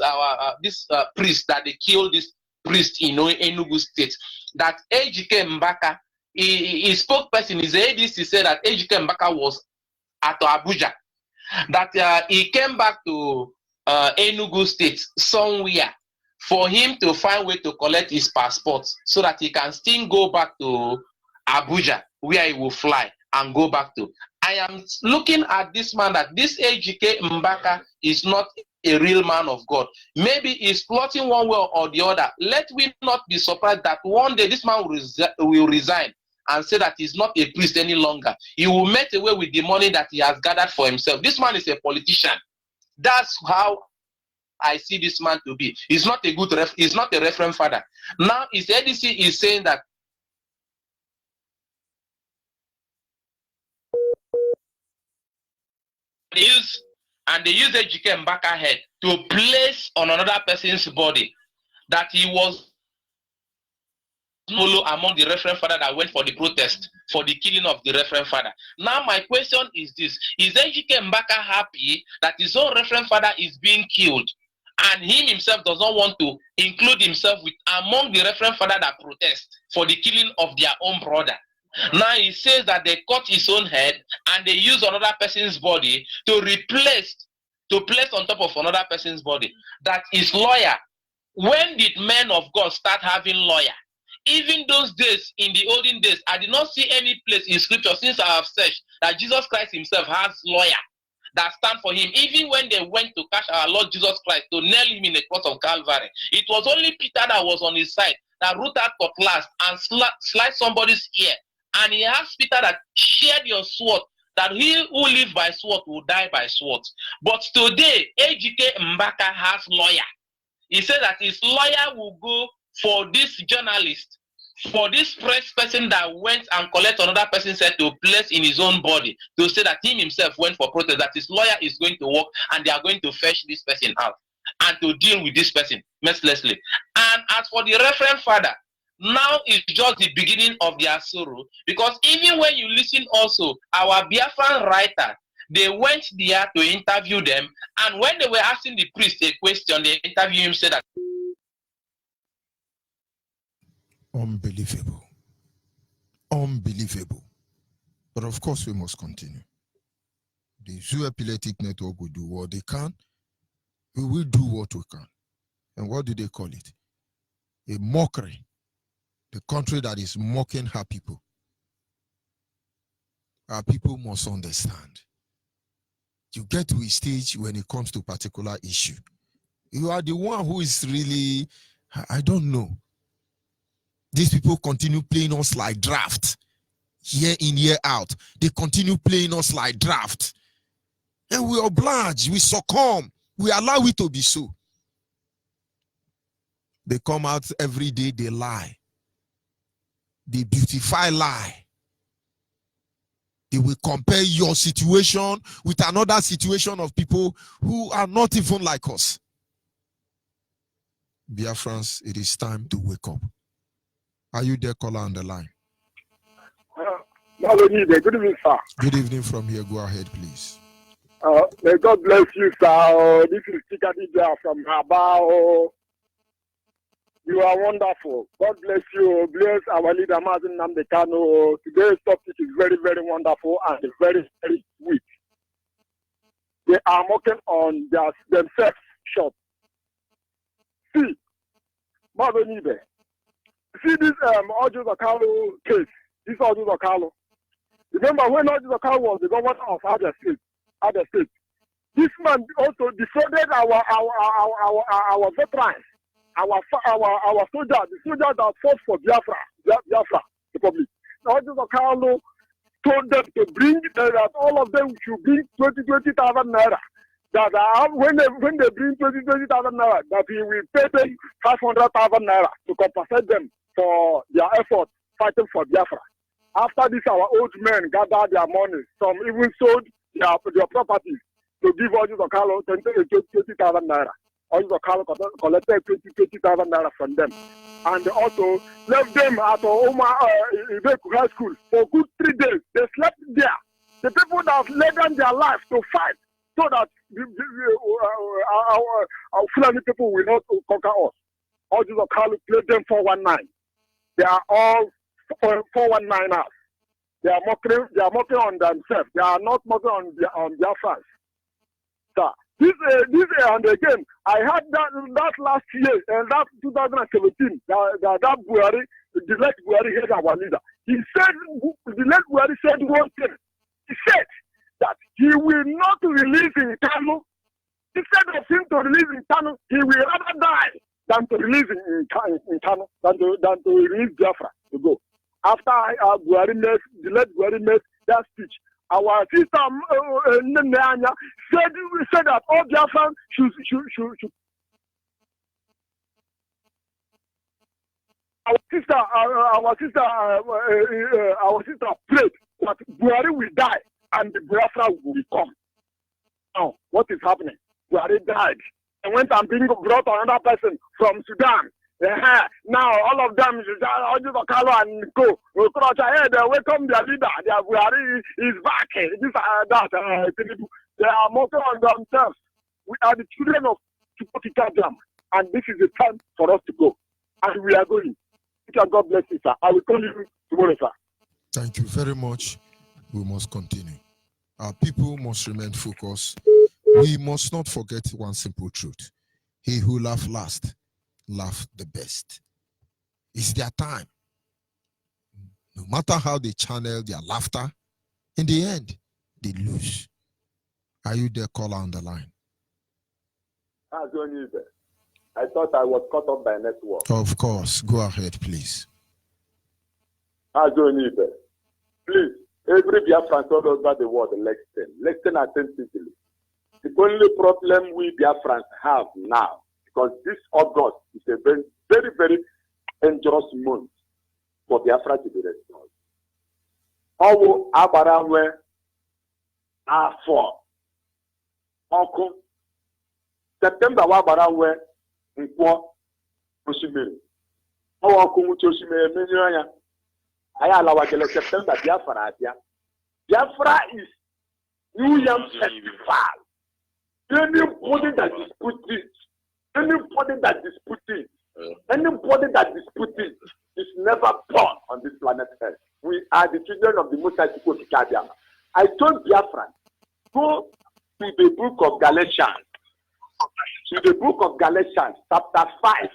priest, that they killed this priest in Enugu State, that Ejike Mbaka, his spokesperson, his ADC, said that Ejike Mbaka was at Abuja, that he came back to Enugu State somewhere for him to find way to collect his passport so that he can still go back to Abuja, where he will fly and go back to. I am looking at this man, that this Ejike Mbaka is not a real man of God. Maybe he's plotting one way or the other. Let we not be surprised that one day this man will resign and say that he's not a priest any longer. He will make away with the money that he has gathered for himself. This man is a politician. That's how I see this man to be. He's not a good he's not a reverend father. Now his ADC is saying that they use Ejike Mbaka head to place on another person's body that he was among the reverend father that went for the protest for the killing of the reverend father. Now my question is this: is Ejike Mbaka happy that his own reverend father is being killed and him himself does not want to include himself with among the reverend father that protest for the killing of their own brother? Now he says that they cut his own head and they use another person's body to place on top of another person's body. That is lawyer. When did men of God start having lawyer? Even those days, in the olden days, I did not see any place in scripture since I have searched that Jesus Christ himself has lawyer that stand for him. Even when they went to catch our Lord Jesus Christ to nail him in the cross of Calvary, it was only Peter that was on his side that root out cutlass and slice somebody's ear. And he asked Peter that shed your sword, that he who lives by sword will die by sword. But today, Ejike Mbaka has lawyer. He said that his lawyer will go for this journalist, for this press person that went and collect another person's head to place in his own body, to say that he himself went for protest, that his lawyer is going to work and they are going to fetch this person out and to deal with this person mercilessly. And as for the reverend father, now is just the beginning of their sorrow, because even when you listen also, our Biafran writer, they went there to interview them, and when they were asking the priest a question, they interviewed him, said that unbelievable. Unbelievable. But of course we must continue. The Zoo Epileptic Network will do what they can. We will do what we can. And what do they call it? A mockery. The country that is mocking her people. Our people must understand. You get to a stage when it comes to a particular issue. You are the one who is really, I don't know. These people continue playing us like draft. Year in, year out. They continue playing us like draft. And we oblige, we succumb. We allow it to be so. They come out every day, they lie. They beautify lie. They will compare your situation with another situation of people who are not even like us. Biafrans, it is time to wake up. Are you there, caller on the line? Good evening, sir. Good evening from here. Go ahead, please. May God bless you, sir. This is Chikadija from Habao. You are wonderful. God bless you. Bless our leader, Mazin Namdekano. Today's topic is very, very wonderful and very, very sweet. They are mocking on themselves short. See, Mazonibe. See this Ojo Zakalo case. This Ojo Zakalo. Remember when Ojo Zakalo was the governor of Abia State? This man also defrauded our veterans. Our soldiers, the soldiers that fought for Biafra Republic. Now, Carlo told them to bring that all of them should bring 20,000 naira. That when they bring 20,000 naira, that he will pay them 500,000 naira to compensate them for their effort fighting for Biafra. After this, our old men gathered their money. Some even sold their properties to give Ojo Carlo 20,000 naira. Also collected 20,000 naira from them, and also left them at Oma Ibeku High School for good 3 days. They slept there. The people that have laid down their life to fight so that our Fulani people will not conquer us. Also played them 419. They are all 419ers. They are mocking on themselves. They are not mocking on their fans. Sir. This and again, I had that last year, that 2017, that Buhari, the late Buhari head our leader. He said, the late Buhari said one thing. He said that he will not release in Kano Instead of him to release in Kano, he will rather die than to release in Kano, than to release Biafra to go. After Buhari made, the late Buhari made that speech, our sister Nanya said that all Biafran should. Our sister prayed that Buhari will die and the Biafra will come. Now, what is happening? Buhari died and went and brought another person from Sudan. Now all of them, Okalo and Go, welcome their leader. Their Buhari is back. This that. They are mocking on themselves. We are the children of Chukwuka, and this is the time for us to go. And we are going. God bless you, sir. I will call you tomorrow, sir. Thank you very much. We must continue. Our people must remain focused. We must not forget one simple truth. He who laughs last, laughs the best. It's their time. No matter how they channel their laughter, in the end, they lose. Are you there, caller on the line? I thought I was cut off by network. Of course. Go ahead, please. Please, every Biafran all over the world, listen attentively. The only problem we Biafrans have now, because this August is a very, very, very dangerous month for Biafra to be restored. Owo Abarawe A4 Oku September Wabarawe Nkwo Osimiri. Owo Oku Muchi Osimiri Menyoya. Ayalawagele September Biafra Adia. Biafra is New Yam Festival. Anybody that disputes it is never born on this planet Earth. We are the children of the Most High Chukwuka. I told Biafran, go to the book of Galatians. To the book of Galatians, chapter 5.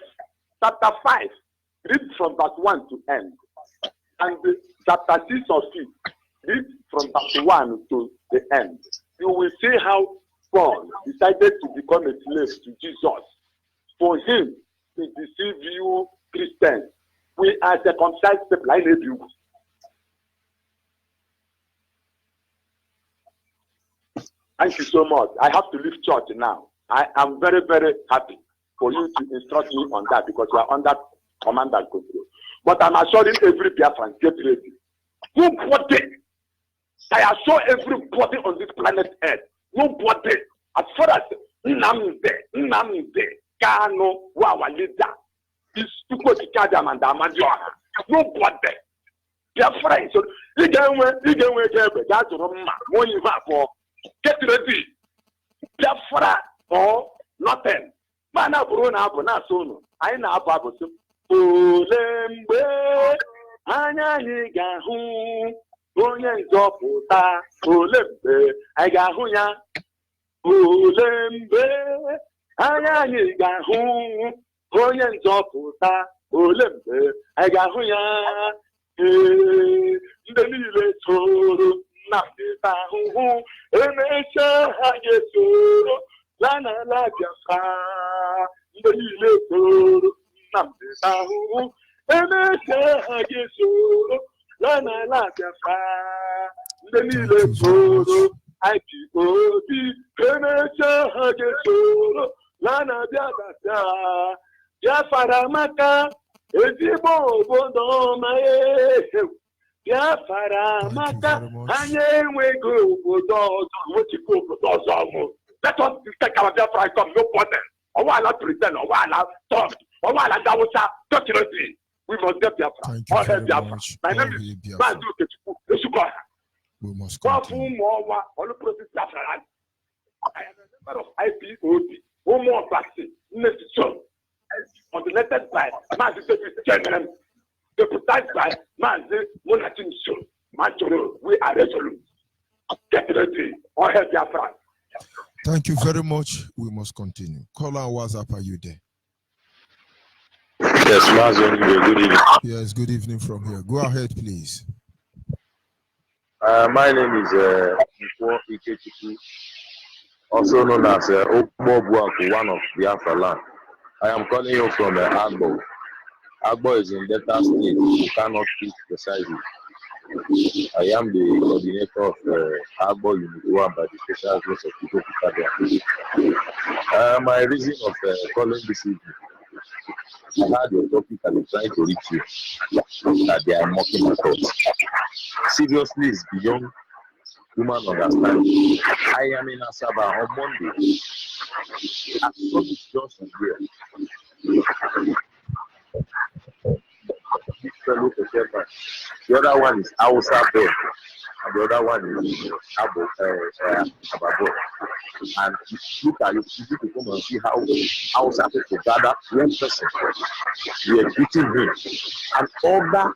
Chapter 5. Read from verse 1 to end. And chapter 6 of it, read from verse 1 to the end. You will see how Paul decided to become a slave to Jesus. For him to deceive you Christians. We are circumcised people. I need you. Thank you so much. I have to leave church now. I am very, very happy for you to instruct me on that because you are under command and control. But I'm assuring every Biafran, get ready. Nobody, I assure everybody on this planet Earth, nobody, as far as Nnamdi, Kanu, our leader, is Chukwuka and Amadioha. Nobody. Biafra is get ready. Biafra or nothing. Mana Bruna Abuna Sunu. I know Babu. Olembe anya ga hu onye nzọpụta olembe I ga hu ya olembe anya ga hu onye nzọpụta olembe I ga hu ya ndị niile soro Nnamdi ahụhụ emecha ha ga-esoro lana la Biafra ndị niile soro Nnamdi ahụhụ emecha ha ga-esoro lana la Biafra ndị niile soro IPOB emecha ha ga-esoro lana Biafra Biafra maka ezigbo obodo ọma Biafra maka anyị enweghị obodo ọzọ nwechikwa obodo ọzọ mụ. Let us take our Biafra come, no problem. Ọwala pretend, ọwala talk, ọwala dawusa, documentary. We must get Biafra. All help Biafra. My name is Mazu Okechukwu Esukoha. We must continue. All the process Biafra. I am a member of IPOB, Homo Vaccine, Institution, coordinated by Mazu Okechukwu. Deputized by Mazi Munatin Sul. Machoro, we are resolute. Get ready. All help Biafra. Thank you very much. We must continue. Caller on WhatsApp, are you there? Yes, Mazi, good evening. Yes, good evening from here. Go ahead, please. My name is Nkwo Ikechukwu. also known as Okmobuaku, one of Biafra land. I am calling you from Agbo. Agbo is in Delta State. You cannot speak precisely. I am the coordinator of Agbo Unit 1 by the Special Grace of People to my reason of calling this evening, I had your topic and I'm trying to reach you that they are mocking at us. Seriously, it's beyond human understanding. I am in Asaba on Monday. I saw this Johnson here. The other one is Hausa Ben, and the other one is Ababo. And look at it, you need to come and see how Hausa people gather one person. We are beating him. And all that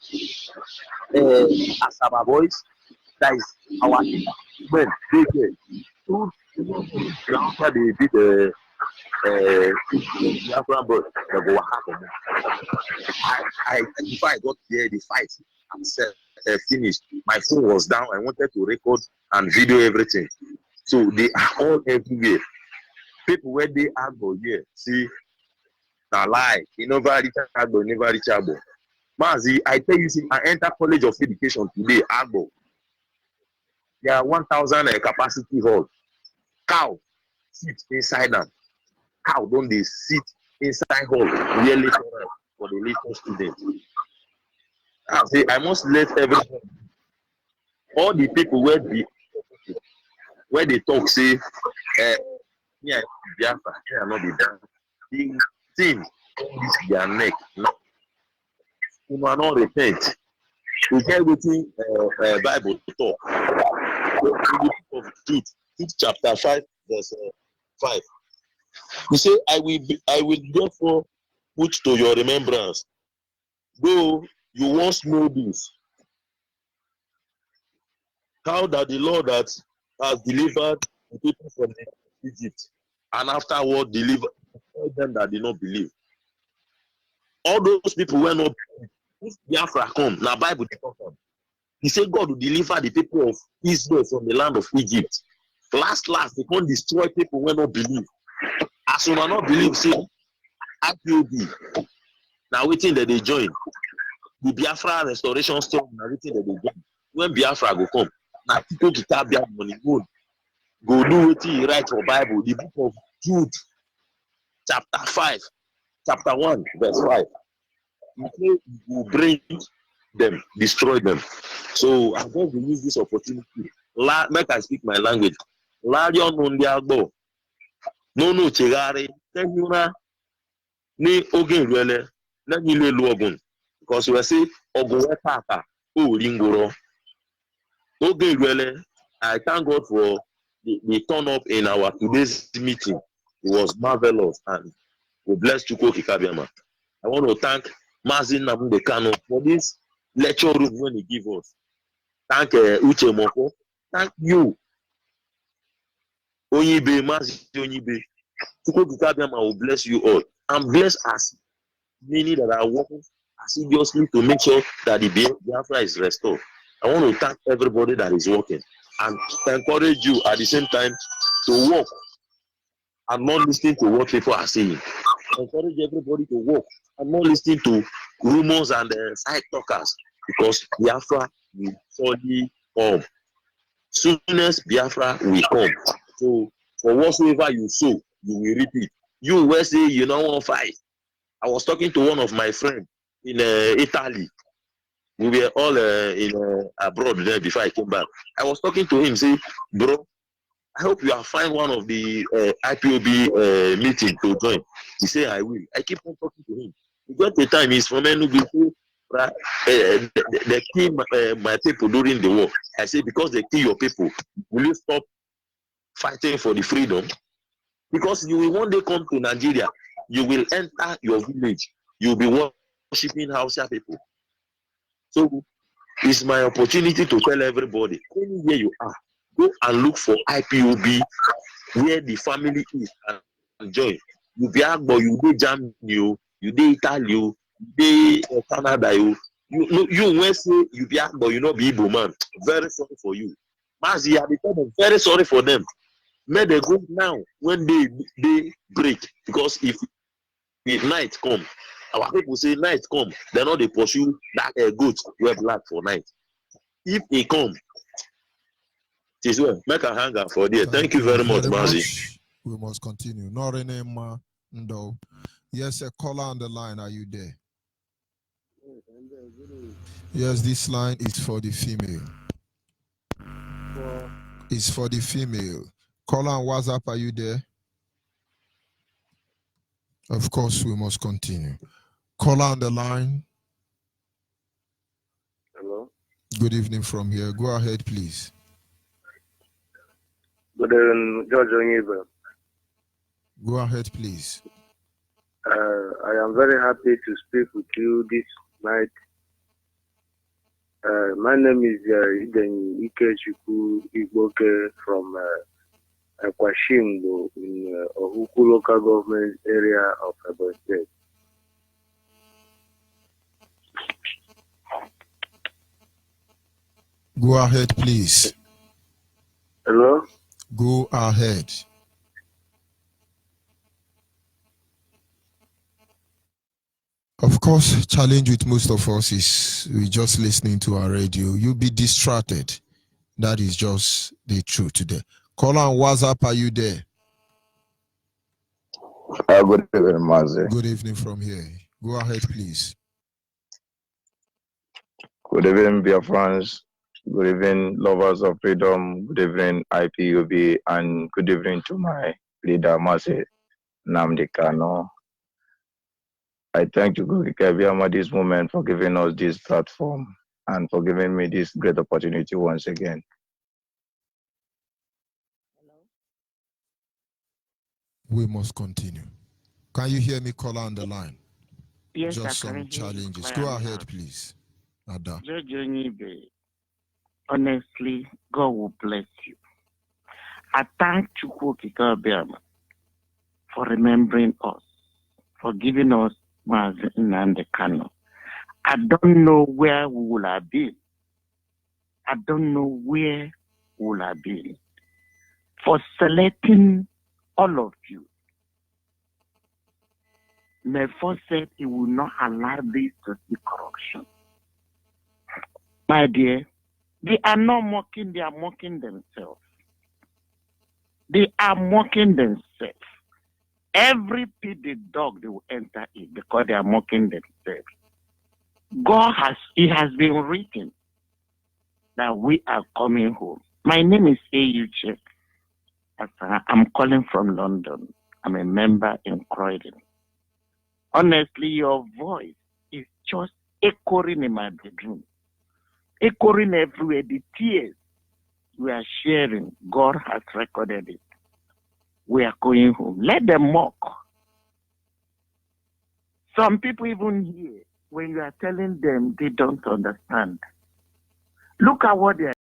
Asaba boys, that is our men, they after they beat the Biafran boy, they go happen. Before I got there, the fight finished. My phone was down. I wanted to record and video everything. So they are all everywhere. People where they are go here, see, na lie. You never reach Agbo, never reach Agbo. Mazi, I tell you, see, I enter College of Education today, Agbo. There are 1,000 capacity hall. Cow sit inside them. Cow don't they sit inside hall really for the little students. I say I must let everyone, all the people where they talk say, yeah, Biafra, they are not the damn. The thing is their neck. You will not repent. You get within Bible to talk. In the book of Jude, chapter 5, verse 5. He say, I will therefore put to your remembrance, though you once know this, how that the Lord that has delivered the people from Egypt, and afterward delivered all them that did not believe. All those people were not believe. If Biafra come, now Bible talk about. He said God will deliver the people of Israel from the land of Egypt. Last, they can't destroy people who not believe. As you not believe, say, IPOB. Now waiting that they join. The Biafra restoration storm, now waiting that they join. When Biafra go come, now people get up their money, go do what he write for Bible, the book of Jude, chapter 1, verse 5. You will bring them, destroy them. So I'm going to use this opportunity. Make I speak my language. Lion on the Agbo. No chegare. Tenura ni ogen rele. Let me lay logon. Because we say Ogun Tata. Oh Lingoro. Ogen rele. I thank God for the turn up in our today's meeting. It was marvelous and we bless Chuko Kikabiama. I want to thank Mazin Namunde Kano for this lecture room when he give us. Thank Uche Moko. Thank you. Onyibe, Mazin Onyibe. Chuko Kikabiama will bless you all. And bless us, many that are working assiduously to make sure that the Biafra is restored. I want to thank everybody that is working and encourage you at the same time to work and not listening to what people are saying. Encourage everybody to work and not listening to rumors and side talkers, because Biafra will surely come. Soon as Biafra will come. So for whatsoever you sow, you will reap it. You will say you don't want to fight. I was talking to one of my friends in Italy. We were all in abroad there before I came back. I was talking to him, say, bro, I hope you are find one of the IPOB meeting to join. He said, I will. I keep on talking to him. He got the time, he's from Enugu. They kill my people during the war. I say, because they kill your people, will you stop fighting for the freedom? Because you will one day come to Nigeria, you will enter your village, you will be worshiping Hausa people. So it's my opportunity to tell everybody, anywhere you are, go and look for IPOB where the family is and join. You be Agbo, you be Germany, you be Italy, you be Canada, you when say you be Agbo, you not be Igbo man. Very sorry for you. Mazi, I become very sorry for them. May they go now when they break, because if night come, our people say night come, they know they pursue that goat wear black for night. If he come, it is well. Make a hanger for there. Thank you very much, Mazi. We must continue. Norinema Ndo. Yes, a caller on the line. Are you there? Yes, this line is for the female. It's for the female. Caller on WhatsApp, are you there? Of course, we must continue. Caller on the line. Hello. Good evening from here. Go ahead, please. Good evening, George Onyibe. Go ahead, please. I am very happy to speak with you this night. My name is Iden Ikechukwu Igboke from Kwashimbo in Ohuku local government area of Ebonyi State. Go ahead, please. Hello? Go ahead. Of course, challenge with most of us is we just listening to our radio. You'll be distracted. That is just the truth today. Caller on WhatsApp, are you there? Good evening, Mazi. Good evening from here. Go ahead, please. Good evening, dear friends. Good evening, lovers of freedom. Good evening, IPUB, and good evening to my leader, Mazi Nnamdi Kanu. I thank you, Abiyama, this moment for giving us this platform and for giving me this great opportunity once again. We must continue. Can you hear me, caller on the line? Yes, just I can some challenges. Go ahead, please. Ada. George Onyibe, honestly, God will bless you. I thank Chukwu Okike Abiyama for remembering us, for giving us Mazi Nnamdi Kanu. I don't know where we would have been. I don't know where we would have been for selecting all of you. Therefore said he will not allow this to be corruption. My dear, they are not mocking, they are mocking themselves. They are mocking themselves. Every pit the dog they will enter it because they are mocking themselves. It has been written that we are coming home. My name is Ayuche. I'm calling from London. I'm a member in Croydon. Honestly, your voice is just echoing in my bedroom, echoing everywhere. The tears we are sharing, God has recorded it. We are going home. Let them mock. Some people even here, when you are telling them, they don't understand. Look at what they are